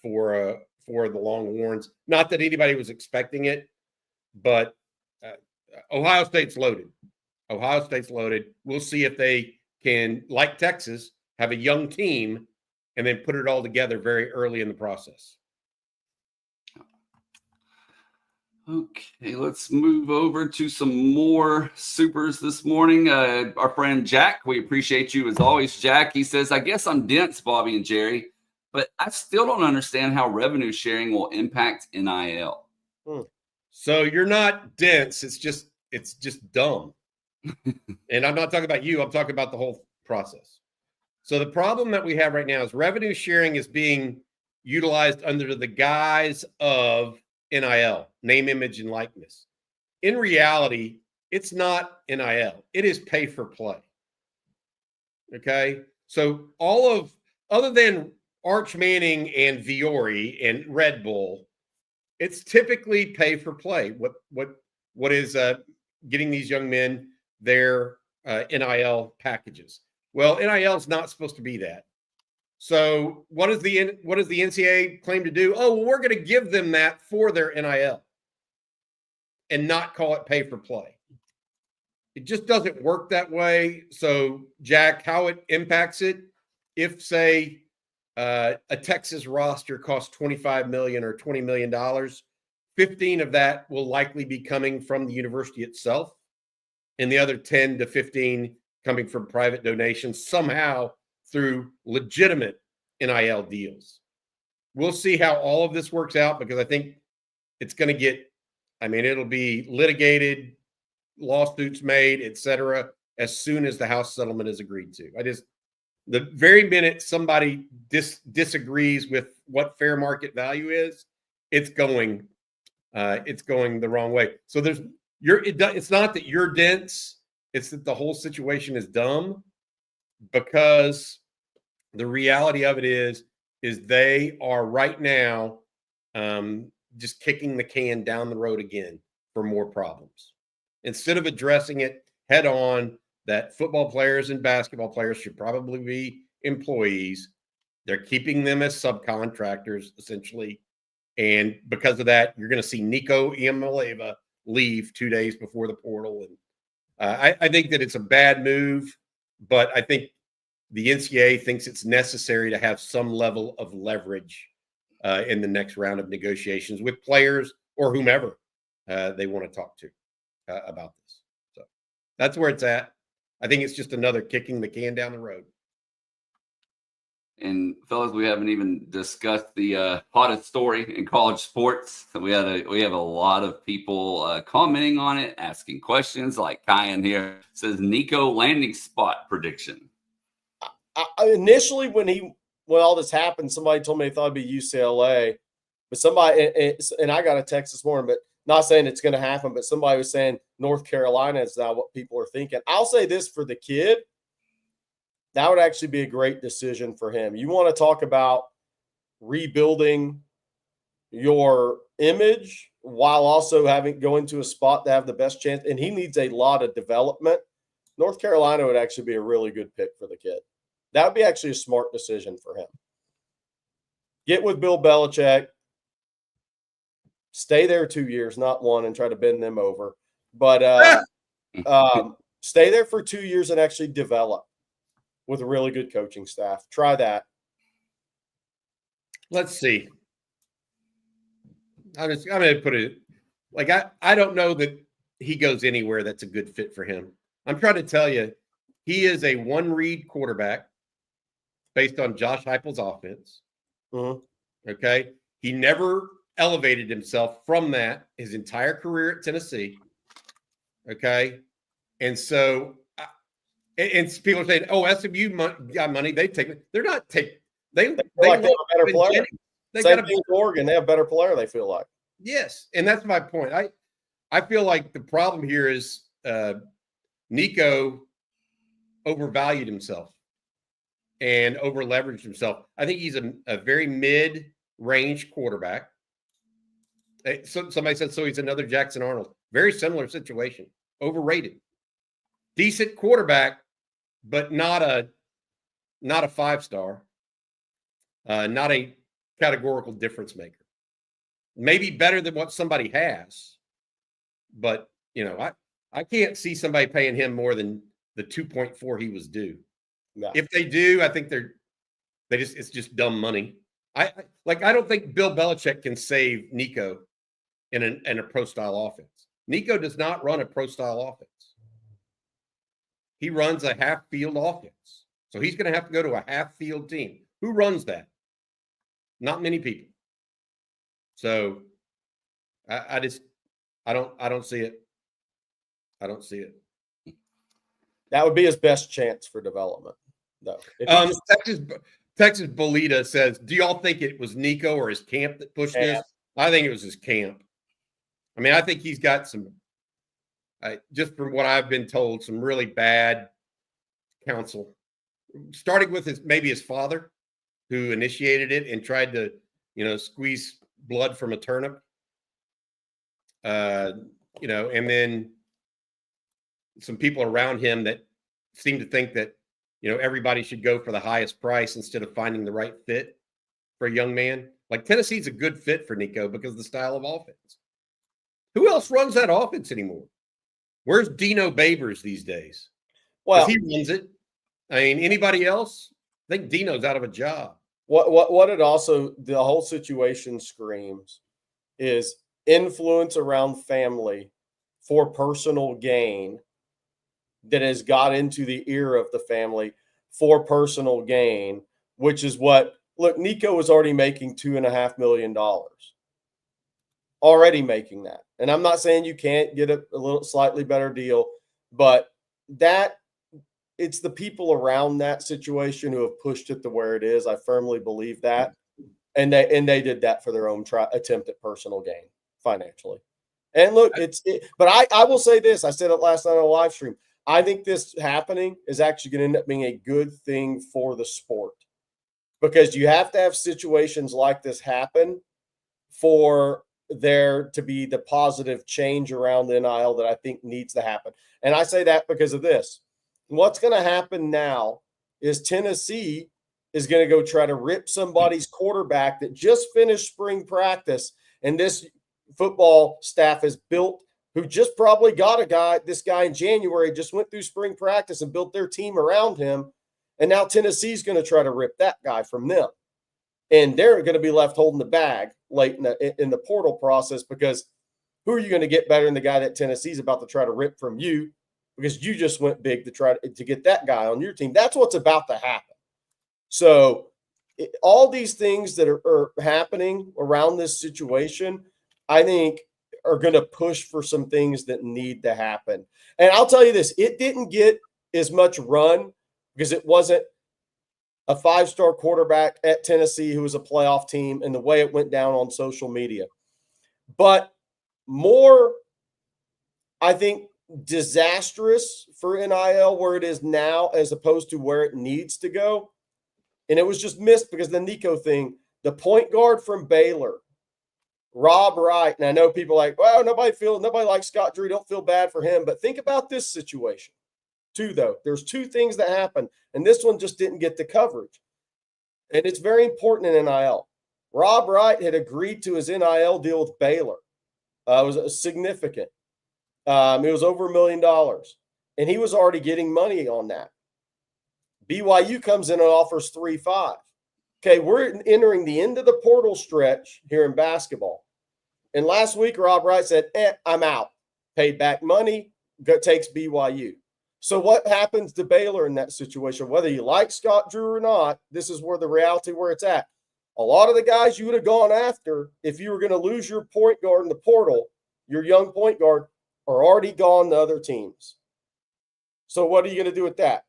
for the Longhorns. Not that anybody was expecting it, but Ohio State's loaded. Ohio State's loaded. We'll see if they can, like Texas, have a young team and then put it all together very early in the process. Okay, let's move over to some more supers this morning. Our friend Jack, we appreciate you as always, Jack. He says, I guess I'm dense, Bobby and Jerry, but I still don't understand how revenue sharing will impact NIL. So you're not dense. It's just dumb. And I'm not talking about you. I'm talking about the whole process. So the problem that we have right now is revenue sharing is being utilized under the guise of NIL, name, image, and likeness. In reality, it's not NIL. It is pay for play. Okay? So other than Arch Manning and Viore and Red Bull, it's typically pay for play. What is getting these young men their NIL packages? Well, NIL is not supposed to be that. So what does the NCAA claim to do? Oh, well, we're going to give them that for their NIL and not call it pay for play. It just doesn't work that way. So, Jack, how it impacts it, if, say, a Texas roster costs $25 million or $20 million, 15 of that will likely be coming from the university itself, and the other 10 to 15 coming from private donations, somehow through legitimate NIL deals. We'll see how all of this works out, because I think it's going to get, it'll be litigated, lawsuits made, etc., as soon as the House settlement is agreed to. The very minute somebody disagrees with what fair market value is, it's going the wrong way. So it's not that you're dense, it's that the whole situation is dumb, because the reality of it is they are right now just kicking the can down the road again for more problems, instead of addressing it head on, that football players and basketball players should probably be employees. They're keeping them as subcontractors, essentially. And because of that, you're going to see Nico Iamaleava leave 2 days before the portal. And I think that it's a bad move, but I think the NCAA thinks it's necessary to have some level of leverage in the next round of negotiations with players or whomever they want to talk to about this. So that's where it's at. I think it's just another kicking the can down the road. And fellas, we haven't even discussed the hottest story in college sports. So we have a lot of people commenting on it, asking questions. Like Kyan here says, Nico landing spot prediction. Initially, when all this happened, somebody told me they thought it'd be UCLA, but and I got a text this morning, but not saying it's going to happen, but somebody was saying North Carolina is now what people are thinking. I'll say this for the kid. That would actually be a great decision for him. You want to talk about rebuilding your image while also going to a spot to have the best chance, and he needs a lot of development. North Carolina would actually be a really good pick for the kid. That would be actually a smart decision for him. Get with Bill Belichick. Stay there 2 years, not one, and try to bend them over. But stay there for 2 years and actually develop with a really good coaching staff. Try that. Let's see. I'm going to put it like I don't know that he goes anywhere that's a good fit for him. I'm trying to tell you, he is a one-read quarterback based on Josh Heupel's offense. Mm-hmm. Okay. He never elevated himself from that his entire career at Tennessee. Okay. And so, and people are saying, "Oh, SMU got money. They take it." They're not taking. They have a better player. Same thing with Oregon. They have a better player. They feel like. Yes, and that's my point. I feel like the problem here is Nico overvalued himself and over-leveraged himself. I think he's a very mid-range quarterback. Somebody said, so he's another Jackson Arnold. Very similar situation. Overrated. Decent quarterback, but not a 5-star. Not a categorical difference maker. Maybe better than what somebody has. But, I can't see somebody paying him more than the 2.4 he was due. No. If they do, I think it's just dumb money. I don't think Bill Belichick can save Nico in a pro style offense. Nico does not run a pro style offense. He runs a half field offense. So he's going to have to go to a half field team. Who runs that? Not many people. So I don't see it. I don't see it. That would be his best chance for development, though. Texas Bolita says, do y'all think it was Nico or his camp that pushed this? I think it was his camp. I think he's got some, just from what I've been told, some really bad counsel, starting with his father, who initiated it and tried to, squeeze blood from a turnip. And then some people around him that seem to think that everybody should go for the highest price instead of finding the right fit for a young man. Like Tennessee's a good fit for Nico because of the style of offense. Who else runs that offense anymore? Where's Dino Babers these days? Well, he runs it. I mean, anybody else? I think Dino's out of a job. What it also, the whole situation screams is influence around family for personal gain that has got into the ear of the family for personal gain, which is what, look, Nico was already making $2.5 million. Already making that. And I'm not saying you can't get a little slightly better deal, but that it's the people around that situation who have pushed it to where it is. I firmly believe that. And they did that for their own attempt at personal gain financially. And look, but I will say this. I said it last night on a live stream. I think this happening is actually going to end up being a good thing for the sport, because you have to have situations like this happen for there to be the positive change around the NIL that I think needs to happen. And I say that because of this. What's going to happen now is Tennessee is going to go try to rip somebody's quarterback that just finished spring practice, and this football staff has built, who just probably got this guy in January, just went through spring practice and built their team around him. And now Tennessee's going to try to rip that guy from them. And they're going to be left holding the bag late in the portal process, because who are you going to get better than the guy that Tennessee's about to try to rip from you, because you just went big to try to get that guy on your team? That's what's about to happen. So all these things that are happening around this situation, I think, are going to push for some things that need to happen. And I'll tell you this, it didn't get as much run because it wasn't a 5-star quarterback at Tennessee who was a playoff team, and the way it went down on social media. But more, I think, disastrous for NIL where it is now as opposed to where it needs to go. And it was just missed because the Nico thing, the point guard from Baylor, Rob Wright. And I know people are like, well, nobody likes Scott Drew. Don't feel bad for him. But think about this situation too, though. There's two things that happened, and this one just didn't get the coverage. And it's very important in NIL. Rob Wright had agreed to his NIL deal with Baylor. It was significant. It was over $1 million, and he was already getting money on that. BYU comes in and offers 3.5. Okay, we're entering the end of the portal stretch here in basketball. And last week, Rob Wright said, I'm out. Paid back money, takes BYU. So what happens to Baylor in that situation? Whether you like Scott Drew or not, this is where the reality where it's at. A lot of the guys you would have gone after if you were going to lose your point guard in the portal, your young point guard, are already gone to other teams. So what are you going to do with that?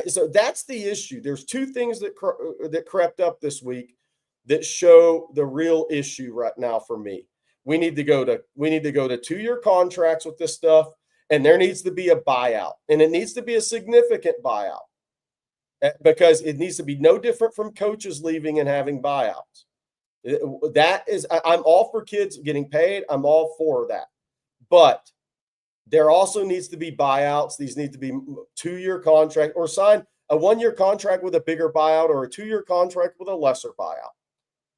So that's the issue. There's two things that crept up this week that show the real issue right now for me. We need to go to 2-year contracts with this stuff, and there needs to be a buyout, and it needs to be a significant buyout, because it needs to be no different from coaches leaving and having buyouts. I'm all for kids getting paid. I'm all for that. But there also needs to be buyouts. These need to be 2-year contract, or sign a 1-year contract with a bigger buyout, or a 2-year contract with a lesser buyout.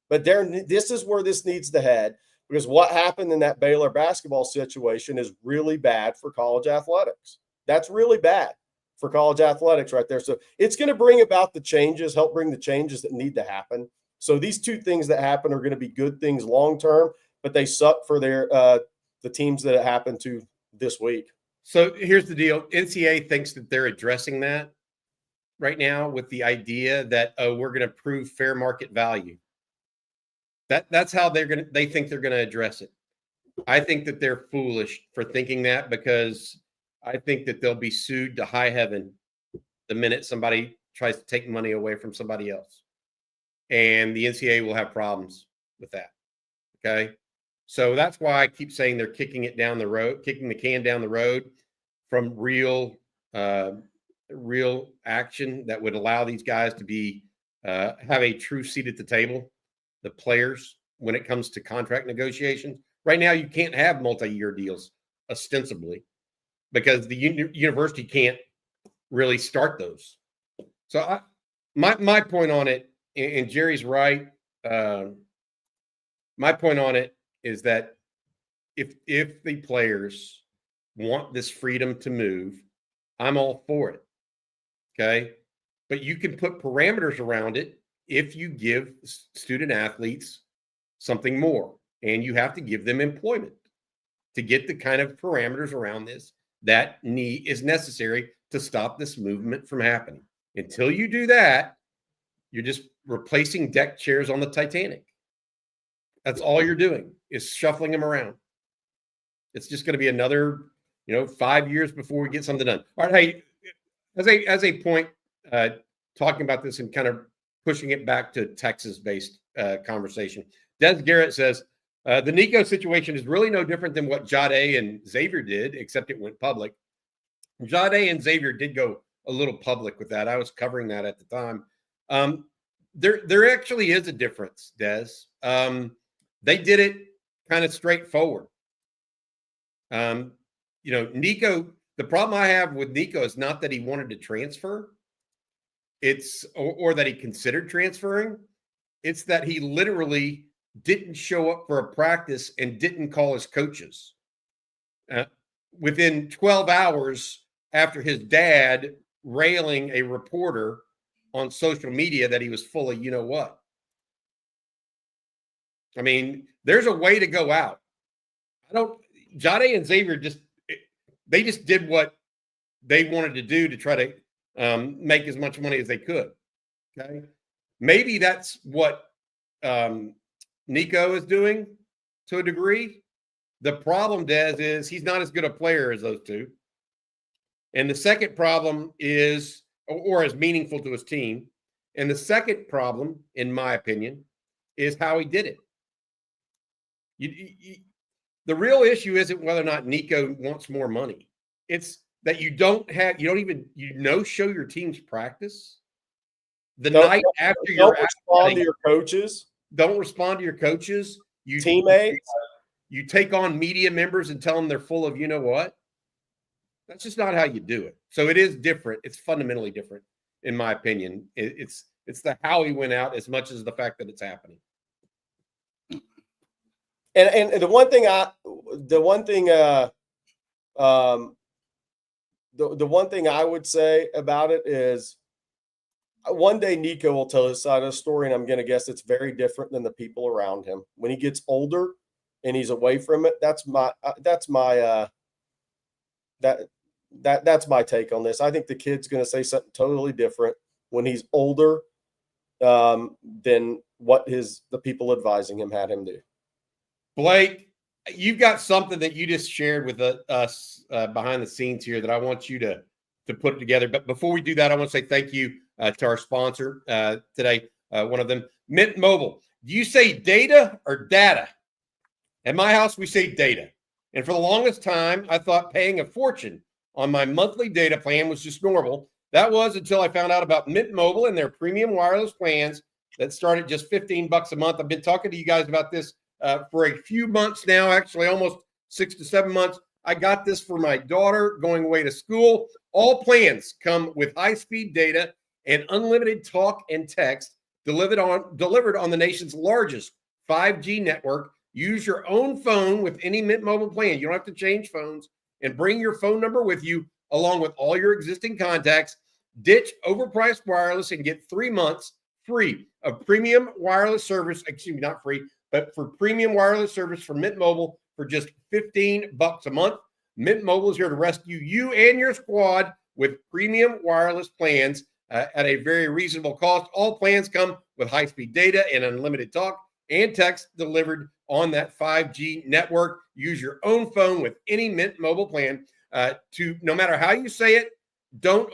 But this is where this needs to head, because what happened in that Baylor basketball situation is really bad for college athletics. That's really bad for college athletics right there. So it's going to bring about the changes, help bring the changes that need to happen. So these two things that happen are going to be good things long term, but they suck for the teams that it happened to this week. So here's the deal. NCAA thinks that they're addressing that right now with the idea that, we're going to prove fair market value. That's how they think they're going to address it. I think that they're foolish for thinking that, because I think that they'll be sued to high heaven the minute somebody tries to take money away from somebody else. And the NCAA will have problems with that. Okay. So that's why I keep saying they're kicking the can down the road from real action that would allow these guys to be have a true seat at the table, the players, when it comes to contract negotiations. Right now, you can't have multi-year deals ostensibly, because the university can't really start those. So my point on it, and Jerry's right. My point on it is that if the players want this freedom to move, I'm all for it. Okay. But you can put parameters around it if you give student athletes something more, and you have to give them employment to get the kind of parameters around this that is necessary to stop this movement from happening. Until you do that, you're just replacing deck chairs on the Titanic. That's all you're doing is shuffling them around. It's just going to be another, 5 years before we get something done. All right, hey, as a point, talking about this and kind of pushing it back to Texas-based conversation, Des Garrett says, the Nico situation is really no different than what Jade and Xavier did, except it went public. Jade and Xavier did go a little public with that. I was covering that at the time. There actually is a difference, Des. They did it kind of straightforward. Nico, the problem I have with Nico is not that he wanted to transfer. Or that he considered transferring. It's that he literally didn't show up for a practice and didn't call his coaches. Within 12 hours after his dad railing a reporter on social media that he was full of you-know-what. I mean, there's a way to go out. Jade and Xavier just did what they wanted to do to try to make as much money as they could. Okay. Maybe that's what Nico is doing to a degree. The problem, Des, is he's not as good a player as those two. And the second problem is, or as meaningful to his team. And the second problem, in my opinion, is how he did it. The real issue isn't whether or not Nico wants more money. It's that you don't even show your team's practice the night after don't respond to your coaches. Don't respond to your coaches. Teammates. You take on media members and tell them they're full of you-know-what. That's just not how you do it. So it is different. It's fundamentally different, in my opinion. It's the how he went out as much as the fact that it's happening. And the one thing I would say about it is one day Nico will tell his side of the story, and I'm going to guess it's very different than the people around him. When he gets older and he's away from it, that's my take on this. I think the kid's going to say something totally different when he's older than what the people advising him had him do. Blake, you've got something that you just shared with us behind the scenes here that I want you to put it together. But before we do that, I want to say thank you to our sponsor today, one of them, Mint Mobile. Do you say data or data? At my house, we say data. And for the longest time, I thought paying a fortune on my monthly data plan was just normal. That was until I found out about Mint Mobile and their premium wireless plans that start at just $15 a month. I've been talking to you guys about this for a few months now, actually almost 6 to 7 months. I got this for my daughter going away to school. All plans come with high-speed data and unlimited talk and text delivered on the nation's largest 5G network. Use your own phone with any Mint Mobile plan. You don't have to change phones, and bring your phone number with you along with all your existing contacts. Ditch overpriced wireless and get 3 months free of premium wireless service. Excuse me, not free, but for premium wireless service from Mint Mobile for just $15 a month. Mint Mobile is here to rescue you and your squad with premium wireless plans at a very reasonable cost. All plans come with high-speed data and unlimited talk and text delivered on that 5G network. Use your own phone with any Mint Mobile plan to, no matter how you say it, don't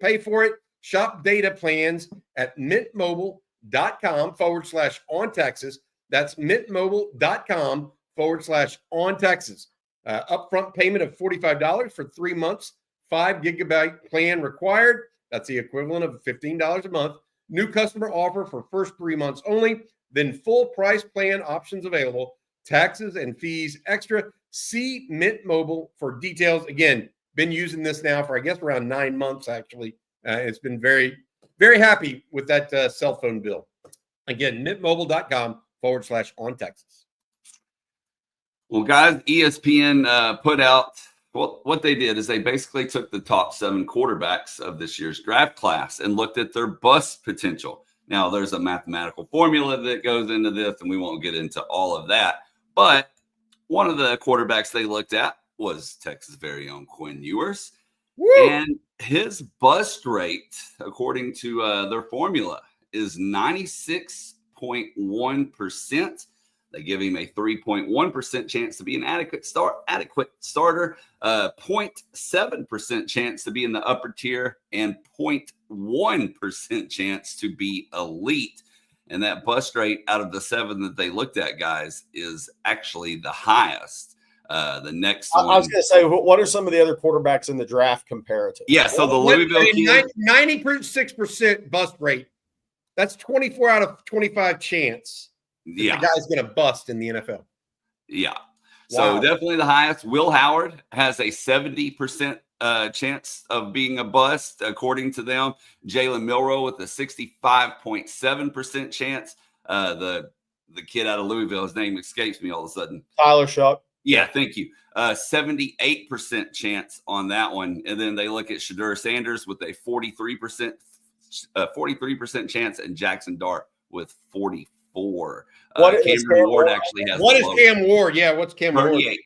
pay for it. Shop data plans at mintmobile.com/OnTexas. That's mintmobile.com/OnTexas. Upfront payment of $45 for 3 months, 5 gigabyte plan required. That's the equivalent of $15 a month. New customer offer for first 3 months only. Then full price plan options available. Taxes and fees extra. See Mint Mobile for details. Again, been using this now for, I guess, around 9 months, actually. It's been very, very happy with that cell phone bill. Again, mintmobile.com/on-Texas. Well, guys, ESPN put out what they did is they basically took the top 7 quarterbacks of this year's draft class and looked at their bust potential. Now, there's a mathematical formula that goes into this, and we won't get into all of that. But one of the quarterbacks they looked at was Texas' very own Quinn Ewers. Woo! And his bust rate, according to their formula, is 96.1%. They give him a 3.1% chance to be an adequate starter, 0.7% chance to be in the upper tier, and 0.1% chance to be elite. And that bust rate out of the 7 that they looked at, guys, is actually the highest. The next one. I was going to say, what are some of the other quarterbacks in the draft comparative? Yeah, so the Louisville kid, 96% bust rate. That's 24 out of 25 chance. Yeah, the guy's going to bust in the NFL. Yeah. Wow. So definitely the highest. Will Howard has a 70% chance of being a bust, according to them. Jalen Milroe with a 65.7% chance. The kid out of Louisville, his name escapes me all of a sudden. Tyler Shuck. Yeah, thank you. 78% chance on that one. And then they look at Shadur Sanders with a 43% chance, and Jackson Dart with 44%. Cameron Ward actually has. What is Cam Ward? Yeah, what's Cam 38.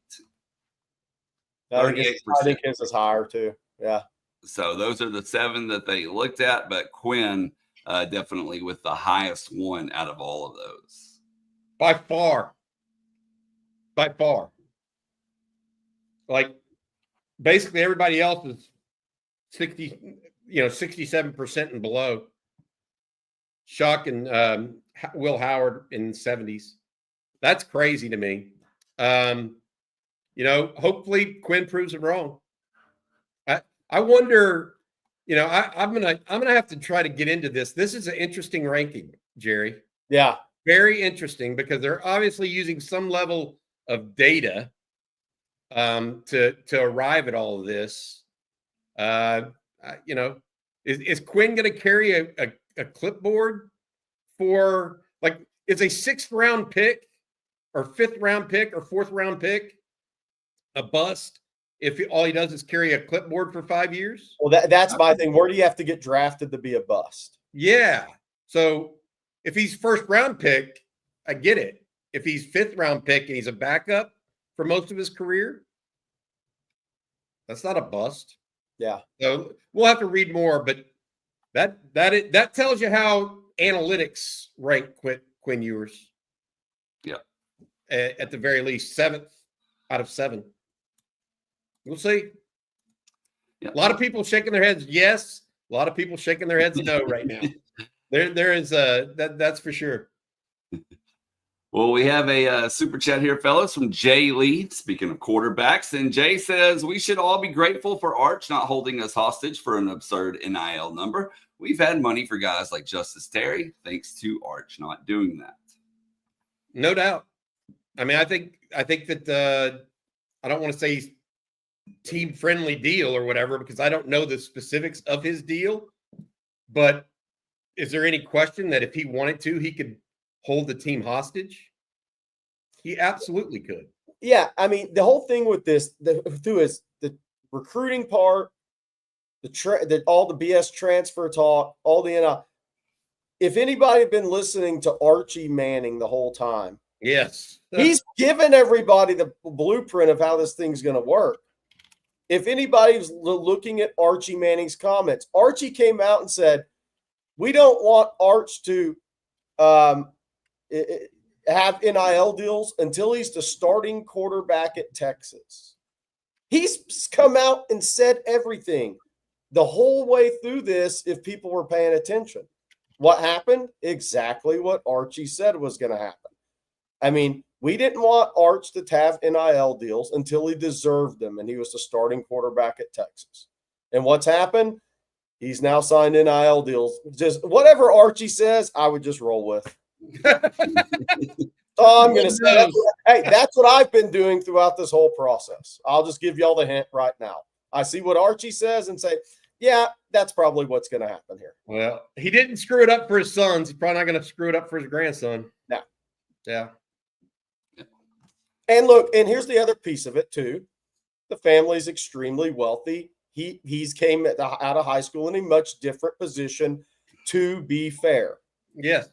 Ward? 38%. I think his is higher too. Yeah. So those are the 7 that they looked at, but Quinn definitely with the highest one out of all of those. By far. Like basically everybody else is 67% and below. Shuck and Will Howard in the 70s. That's crazy to me. Hopefully Quinn proves it wrong. I wonder, I'm gonna have to try to get into this. This is an interesting ranking, Jerry. Yeah. Very interesting because they're obviously using some level of data to arrive at all of this. Is Quinn going to carry a clipboard for, like, is a 6th round pick or 5th round pick or 4th round pick a bust if all he does is carry a clipboard for 5 years? Well, that's my thing. Where do you have to get drafted to be a bust? Yeah. So if he's 1st round pick, I get it. If he's 5th round pick and he's a backup for most of his career, that's not a bust. Yeah. So we'll have to read more, but that tells you how analytics rank Quinn Ewers. Yeah. At the very least, 7th out of 7. We'll see. Yeah. A lot of people shaking their heads yes. A lot of people shaking their heads no right now. There is that's for sure. Well, we have a super chat here, fellas, from Jay Lee, speaking of quarterbacks. And Jay says, we should all be grateful for Arch not holding us hostage for an absurd NIL number. We've had money for guys like Justice Terry, thanks to Arch not doing that. No doubt. I mean, I think that I don't want to say team-friendly deal or whatever, because I don't know the specifics of his deal. But is there any question that if he wanted to, he could hold the team hostage? He absolutely could. Yeah, I mean, the whole thing with this, is the recruiting part, all the BS transfer talk, all the NIL. If anybody had been listening to Archie Manning the whole time, yes, he's given everybody the blueprint of how this thing's going to work. If anybody's looking at Archie Manning's comments, Archie came out and said, we don't want Arch to have NIL deals until he's the starting quarterback at Texas. He's come out and said everything the whole way through this if people were paying attention. What happened? Exactly what Archie said was going to happen. I mean, we didn't want Arch to have NIL deals until he deserved them, and he was the starting quarterback at Texas. And what's happened? He's now signed NIL deals. Just whatever Archie says, I would just roll with. So I'm going to say, that's what I've been doing throughout this whole process. I'll just give y'all the hint right now. I see what Archie says and say, yeah, that's probably what's going to happen here. Well, he didn't screw it up for his sons. He's probably not going to screw it up for his grandson. No. Yeah. And look, and here's the other piece of it too. The family's extremely wealthy. He's came out of high school in a much different position, to be fair. Yes.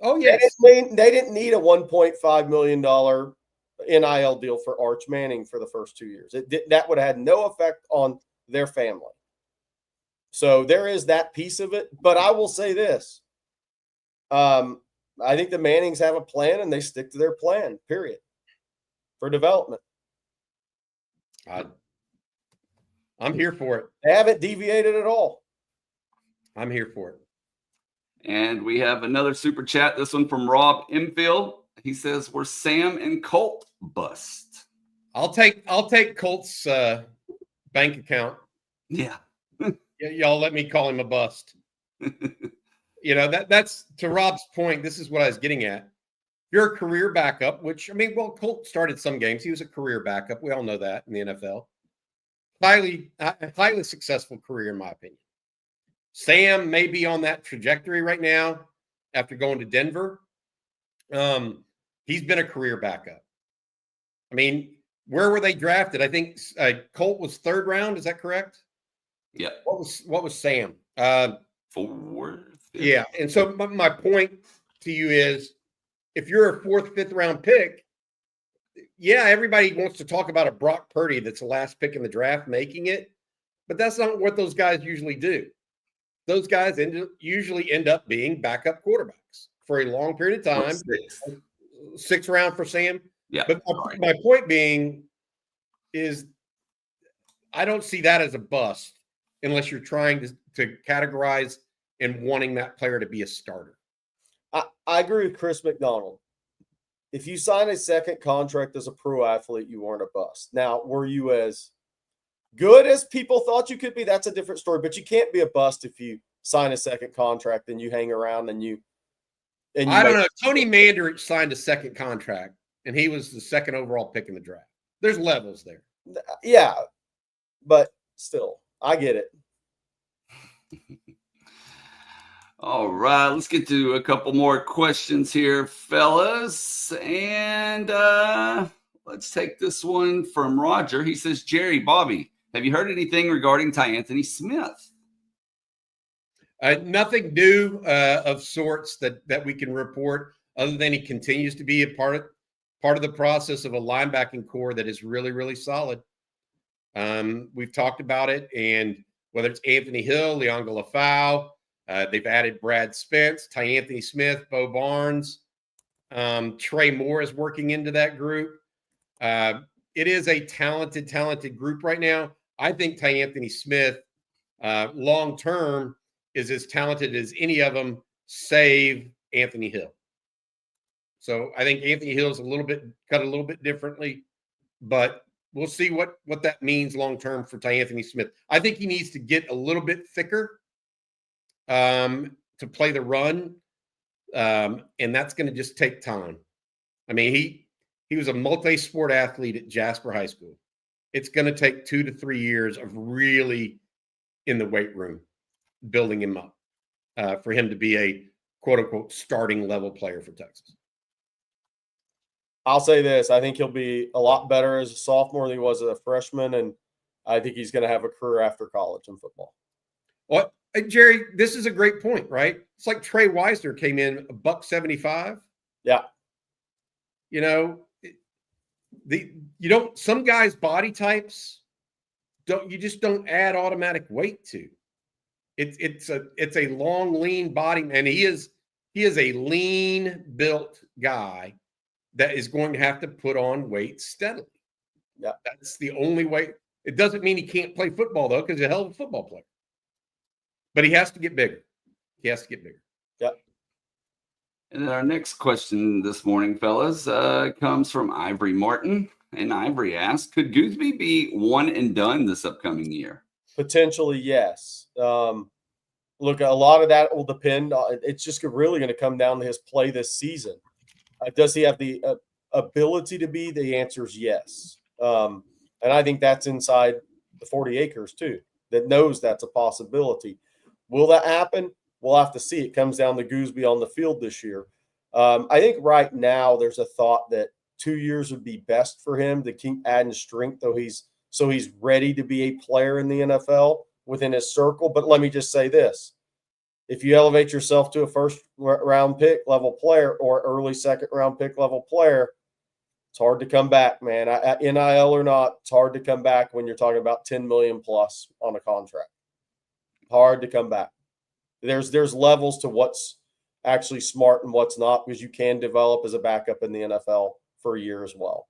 Oh, yes. They didn't need a $1.5 million NIL deal for Arch Manning for the first 2 years. That would have had no effect on their family. So there is that piece of it. But I will say this. I think the Mannings have a plan and they stick to their plan, period, for development. I'm here for it. They haven't deviated at all. I'm here for it. And we have another super chat. This one from Rob Imfield. He says, "We're Sam and Colt bust." I'll take Colt's bank account. Yeah. Y'all let me call him a bust. That's to Rob's point. This is what I was getting at. You're a career backup, which, Colt started some games. He was a career backup. We all know that in the NFL. Highly successful career, in my opinion. Sam may be on that trajectory right now after going to Denver. He's been a career backup. Where were they drafted? I think Colt was 3rd round. Is that correct? Yeah. What was Sam? 4th. Yeah. And so my point to you is, if you're a 4th, 5th round pick, yeah, everybody wants to talk about a Brock Purdy that's the last pick in the draft making it, but that's not what those guys usually do. Those guys usually end up being backup quarterbacks for a long period of time. 6th round for Sam. Yeah. But my point being is, I don't see that as a bust unless you're trying to categorize and wanting that player to be a starter. I agree with Chris McDonald. If you sign a second contract as a pro athlete, you weren't a bust. Now, were you as good as people thought you could be? That's a different story. But you can't be a bust if you sign a second contract and you hang around and you I don't know. Tony Mandarich signed a second contract, and he was the 2nd overall pick in the draft. There's levels there. Yeah, but still, I get it. All right, let's get to a couple more questions here, fellas. And let's take this one from Roger. He says, "Jerry, Bobby, have you heard anything regarding Ty Anthony Smith?" Nothing new of sorts that we can report, other than he continues to be a part of the process of a linebacking core that is really, really solid. We've talked about it, and whether it's Anthony Hill, Leon Galafau, they've added Brad Spence, Ty Anthony Smith, Bo Barnes, Trey Moore is working into that group. It is a talented group right now. I think Ty Anthony Smith, long term, is as talented as any of them, save Anthony Hill. So I think Anthony Hill is cut a little bit differently, but we'll see what that means long term for Ty Anthony Smith. I think he needs to get a little bit thicker to play the run, and that's going to just take time. He was a multi-sport athlete at Jasper High School. It's going to take 2 to 3 years of really in the weight room building him up for him to be a quote-unquote starting level player for Texas. I'll say this. I think he'll be a lot better as a sophomore than he was as a freshman, and I think he's going to have a career after college in football. Well, Jerry, this is a great point, right? It's like Trey Wisner came in $175. Yeah. Some guys' body types you just don't add automatic weight to. It's a long, lean body, and he is a lean built guy that is going to have to put on weight steadily. Yeah. That's the only way. It doesn't mean he can't play football, though, because he's a hell of a football player. But he has to get bigger. Yeah. And then our next question this morning, fellas, comes from Ivory Martin. And Ivory asks, could Gooseby be one and done this upcoming year? Potentially, yes. Look, a lot of that will depend on, it's just really going to come down to his play this season. Does he have the ability to be? The answer is yes. And I think that's inside the 40 acres too. that knows that's a possibility. Will that happen? We'll have to see. It comes down to Gooseby on the field this year. I think right now there's a thought that 2 years would be best for him to keep adding strength, so he's ready to be a player in the NFL within his circle. But let me just say this. If you elevate yourself to a first-round pick level player or early second-round pick level player, it's hard to come back, man. NIL or not, it's hard to come back when you're talking about $10 million plus on a contract. Hard to come back. There's levels to what's actually smart and what's not, because you can develop as a backup in the NFL for a year as well.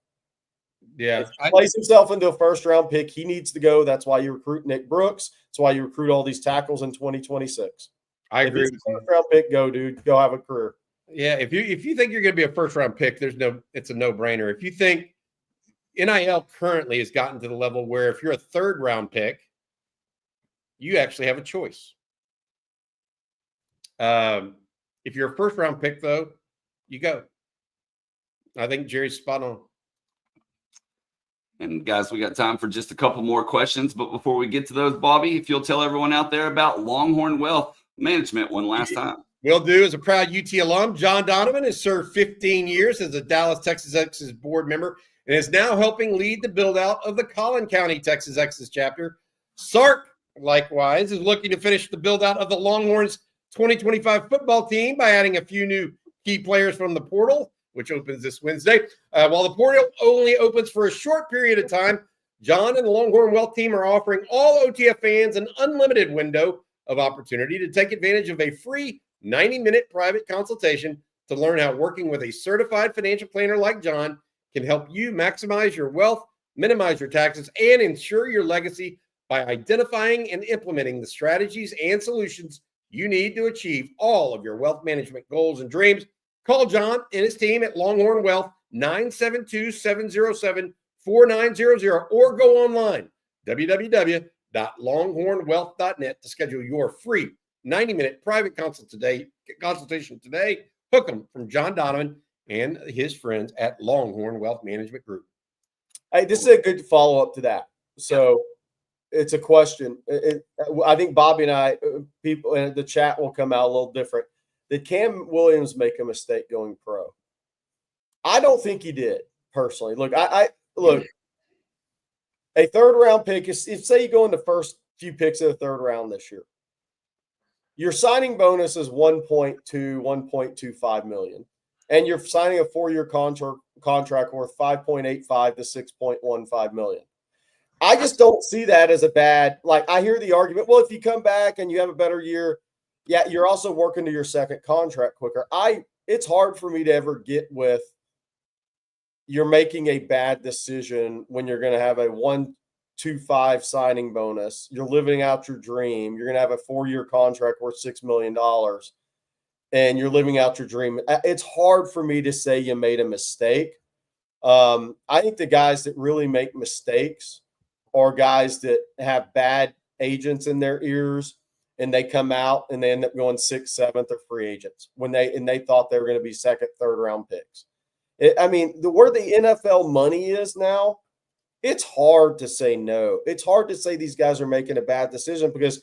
Yeah. If he plays himself into a first-round pick, he needs to go. That's why you recruit Nick Brooks. That's why you recruit all these tackles in 2026. I agree. If he's a first-round pick, go, dude. Go have a career. Yeah, if you think you're going to be a first-round pick, it's a no-brainer. If you think NIL currently has gotten to the level where if you're a third-round pick, you actually have a choice. If you're a first-round pick, though, you go. I think Jerry's spot on. And guys, we got time for just a couple more questions. But before we get to those, Bobby, if you'll tell everyone out there about Longhorn Wealth Management one last time. Will do. As a proud UT alum, John Donovan has served 15 years as a Dallas Texas Exes board member and is now helping lead the build-out of the Collin County Texas Exes chapter. Sark, likewise, is looking to finish the build-out of the Longhorns 2025 football team by adding a few new key players from the portal, which opens this Wednesday. While the portal only opens for a short period of time, John and the Longhorn Wealth team are offering all OTF fans an unlimited window of opportunity to take advantage of a free 90-minute private consultation to learn how working with a certified financial planner like John can help you maximize your wealth, minimize your taxes, and ensure your legacy by identifying and implementing the strategies and solutions you need to achieve all of your wealth management goals and dreams. Call John and his team at Longhorn Wealth, 972-707-4900, or go online, www.longhornwealth.net, to schedule your free 90-minute private consultation today. Hook 'em from John Donovan and his friends at Longhorn Wealth Management Group. Hey, this is a good follow-up to that. So it's a question. I think Bobby and I, people in the chat will come out a little different. Did Cam Williams make a mistake going pro? I don't think he did, personally. Look, look, a third-round pick is, if say you go in the first few picks of the third round this year, your signing bonus is 1.25 million, and you're signing a 4-year contract worth 5.85 to 6.15 million. I just don't see that as a bad, like, I hear the argument, well, if you come back and you have a better year, yeah, you're also working to your second contract quicker. It's hard for me to ever get with you're making a bad decision when you're going to have a 1.25 signing bonus. You're living out your dream. You're going to have a 4-year contract worth $6 million, and you're living out your dream. It's hard for me to say you made a mistake. I think the guys that really make mistakes are guys that have bad agents in their ears, and they come out and they end up going 6th, 7th, or free agents when they thought they were going to be 2nd, 3rd round picks. Where the NFL money is now, it's hard to say no. It's hard to say these guys are making a bad decision, because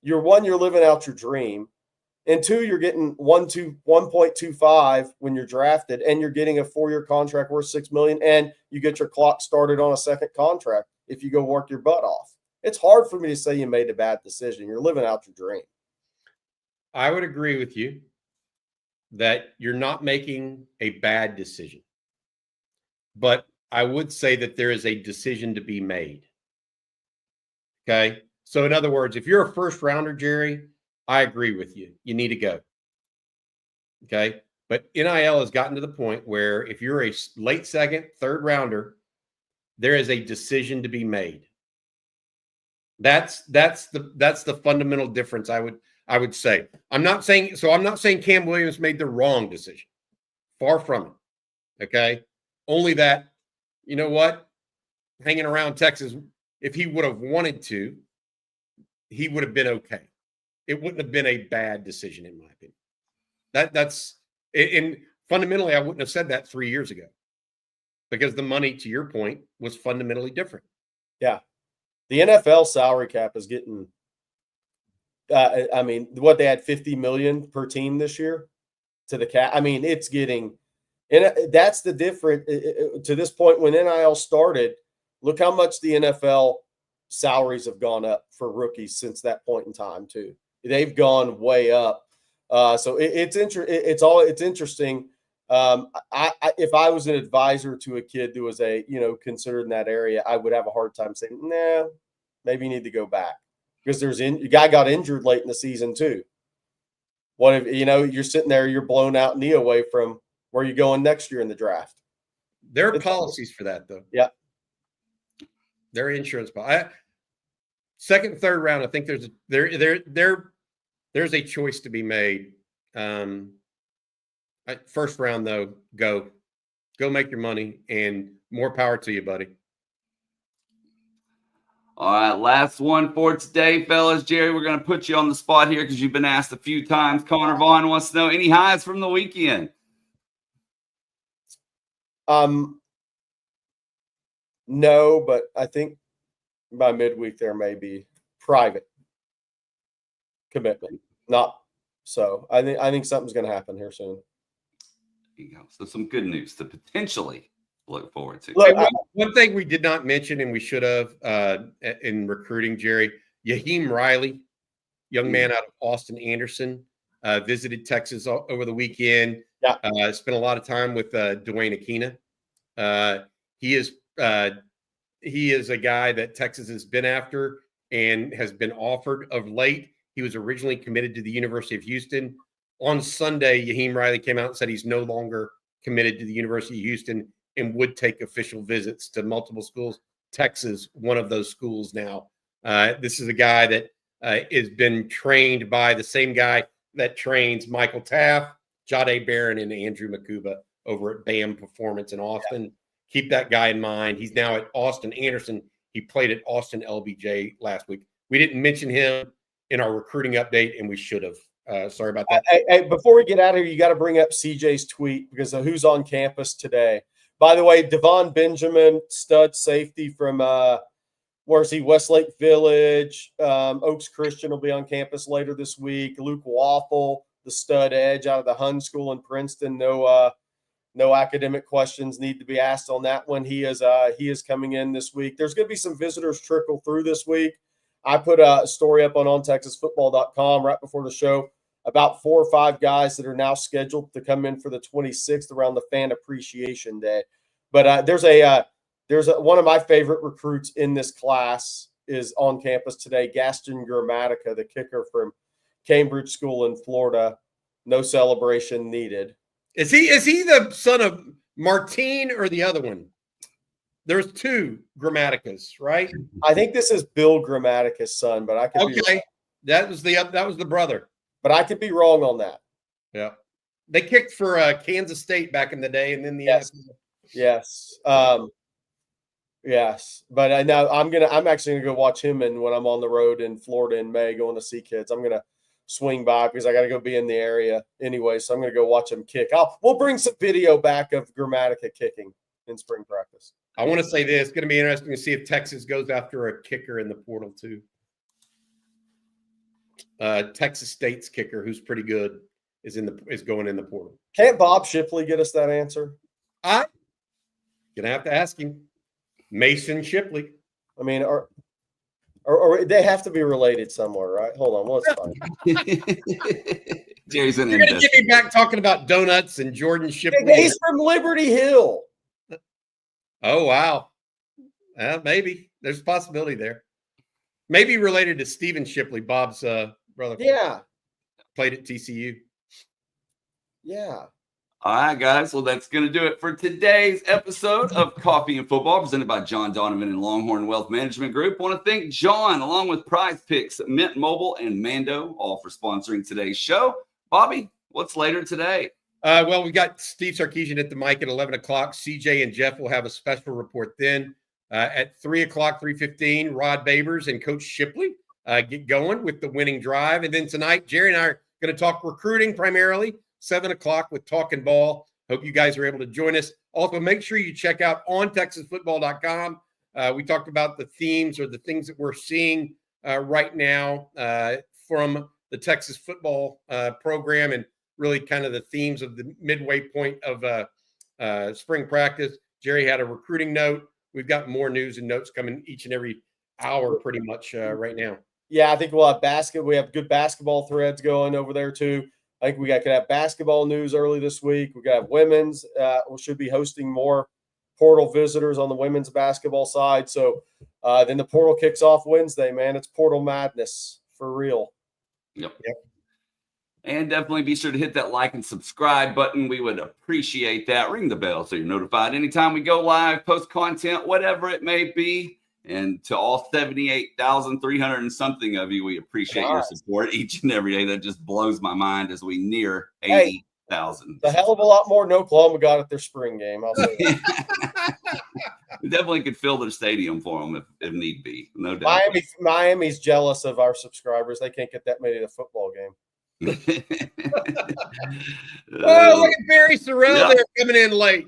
you're living out your dream, and 2, you're getting 1.25 when you're drafted, and you're getting a 4-year contract worth $6 million, and you get your clock started on a second contract if you go work your butt off. It's hard for me to say you made a bad decision. You're living out your dream. I would agree with you that you're not making a bad decision, but I would say that there is a decision to be made. Okay. So in other words, if you're a first rounder, Jerry, I agree with you. You need to go. Okay. But NIL has gotten to the point where if you're a late second, third rounder, there is a decision to be made. That's the fundamental difference. I would say. I'm not saying Cam Williams made the wrong decision. Far from it. Okay. Only that, you know what? Hanging around Texas, if he would have wanted to, he would have been okay. It wouldn't have been a bad decision, in my opinion. That's fundamentally, I wouldn't have said that 3 years ago, because the money, to your point, was fundamentally different. Yeah. The NFL salary cap is getting. I mean, what they had $50 million per team this year to the cap. I mean, it's getting, and that's the difference to this point when NIL started. Look how much the NFL salaries have gone up for rookies since that point in time too. They've gone way up. So it's interesting. If I was an advisor to a kid who was considered in that area, I would have a hard time saying, nah, maybe you need to go back. Because a guy got injured late in the season too. What if you're sitting there, you're blown out knee away from where you're going next year in the draft? There are policies for that though. Yeah, there are insurance policies. Second, third round, I think there's a choice to be made. First round though, go make your money, and more power to you, buddy. All right, last one for today, fellas. Jerry, we're going to put you on the spot here because you've been asked a few times. Connor Vaughn wants to know any highs from the weekend. No, but I think by midweek there may be private commitment. Not so. I think something's going to happen here soon. There you go. So some good news to potentially look forward to. Look, one thing we did not mention, and we should have in recruiting, Jerry, Yaheem Riley, young man out of Austin Anderson, visited Texas over the weekend. Yeah. Spent a lot of time with Dwayne Aquina. He is a guy that Texas has been after and has been offered of late. He was originally committed to the University of Houston. On Sunday, Yaheem Riley came out and said he's no longer committed to the University of Houston and would take official visits to multiple schools. Texas, one of those schools now. This is a guy that has been trained by the same guy that trains Michael Taft, Jade Barron, and Andrew Makuba over at BAM Performance in Austin. Yeah. Keep that guy in mind. He's now at Austin Anderson. He played at Austin LBJ last week. We didn't mention him in our recruiting update, and we should have. Sorry about that. Hey, before we get out of here, you got to bring up CJ's tweet because of who's on campus today. By the way, Devon Benjamin, stud safety from where's he? Westlake Village. Oaks Christian will be on campus later this week. Luke Waffle, the stud edge out of the Hun School in Princeton. No academic questions need to be asked on that one. He is coming in this week. There's going to be some visitors trickle through this week. I put a story up on OnTexasFootball.com right before the show about 4 or 5 guys that are now scheduled to come in for the 26th around the Fan Appreciation Day. But there's one of my favorite recruits in this class is on campus today, Gaston Gramatica, the kicker from Cambridge School in Florida. No celebration needed. Is he the son of Martine or the other one? There's 2 Grammaticas, right? I think this is Bill Grammatica's son, but I could be wrong. That was the brother. But I could be wrong on that. Yeah. They kicked for Kansas State back in the day, and then Yes. Yes. But now I'm actually gonna go watch him, and when I'm on the road in Florida in May going to see kids, I'm gonna swing by because I got to go be in the area anyway. So I'm going to go watch him kick. We'll bring some video back of Gramatica kicking in spring practice. I want to say this. It's going to be interesting to see if Texas goes after a kicker in the portal too. Texas State's kicker, who's pretty good, is going in the portal. Can't Bob Shipley get us that answer? I'm going to have to ask him. Mason Shipley. I mean, or they have to be related somewhere, right? Hold on, let's find. Jerry's in. You're going to get me back talking about donuts and Jordan Shipley. He's from Liberty Hill. Oh wow, maybe there's a possibility there. Maybe related to Stephen Shipley, Bob's brother. Yeah, played at TCU. Yeah. All right, guys. Well, that's going to do it for today's episode of Coffee and Football, presented by John Donovan and Longhorn Wealth Management Group. I want to thank John, along with Prize Picks, Mint Mobile, and Mando, all for sponsoring today's show. Bobby, what's later today? Well, we got Steve Sarkisian at the mic at 11 o'clock. CJ and Jeff will have a special report then. At 3 o'clock, 3:15, Rod Babers and Coach Shipley get going with the winning drive. And then tonight, Jerry and I are going to talk recruiting primarily. 7 o'clock with Talking Ball. Hope you guys are able to join us. Also, make sure you check out OnTexasFootball.com. We talked about the themes or the things that we're seeing right now from the Texas football program, and really kind of the themes of the midway point of spring practice. Jerry had a recruiting note. We've got more news and notes coming each and every hour pretty much right now. Yeah, I think we'll have basketball. We have good basketball threads going over there too. I think could have basketball news early this week. We could have women's. We should be hosting more portal visitors on the women's basketball side. So then the portal kicks off Wednesday, man. It's portal madness for real. Yep. And definitely be sure to hit that like and subscribe button. We would appreciate that. Ring the bell so you're notified anytime we go live, post content, whatever it may be. And to all 78,300 and something of you, we appreciate your support each and every day. That just blows my mind as we near 80,000. A hell of a lot more than Oklahoma got at their spring game. I'll say that. We definitely could fill their stadium for them if need be. No doubt. Miami's jealous of our subscribers. They can't get that many at a football game. Oh, look at Barry Sorrell there coming in late.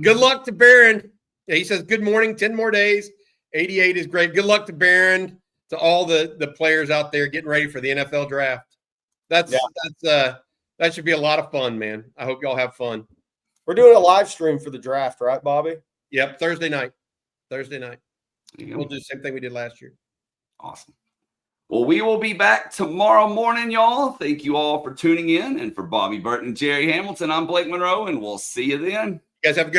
Good luck to Barron. He says, good morning, 10 more days. 88 is great. Good luck to Barron, to all the players out there getting ready for the NFL draft. That should be a lot of fun, man. I hope y'all have fun. We're doing a live stream for the draft, right, Bobby? Yep, Thursday night. We'll do the same thing we did last year. Awesome. Well, we will be back tomorrow morning, y'all. Thank you all for tuning in. And for Bobby Burton, Jerry Hamilton, I'm Blake Monroe, and we'll see you then. You guys have a good one.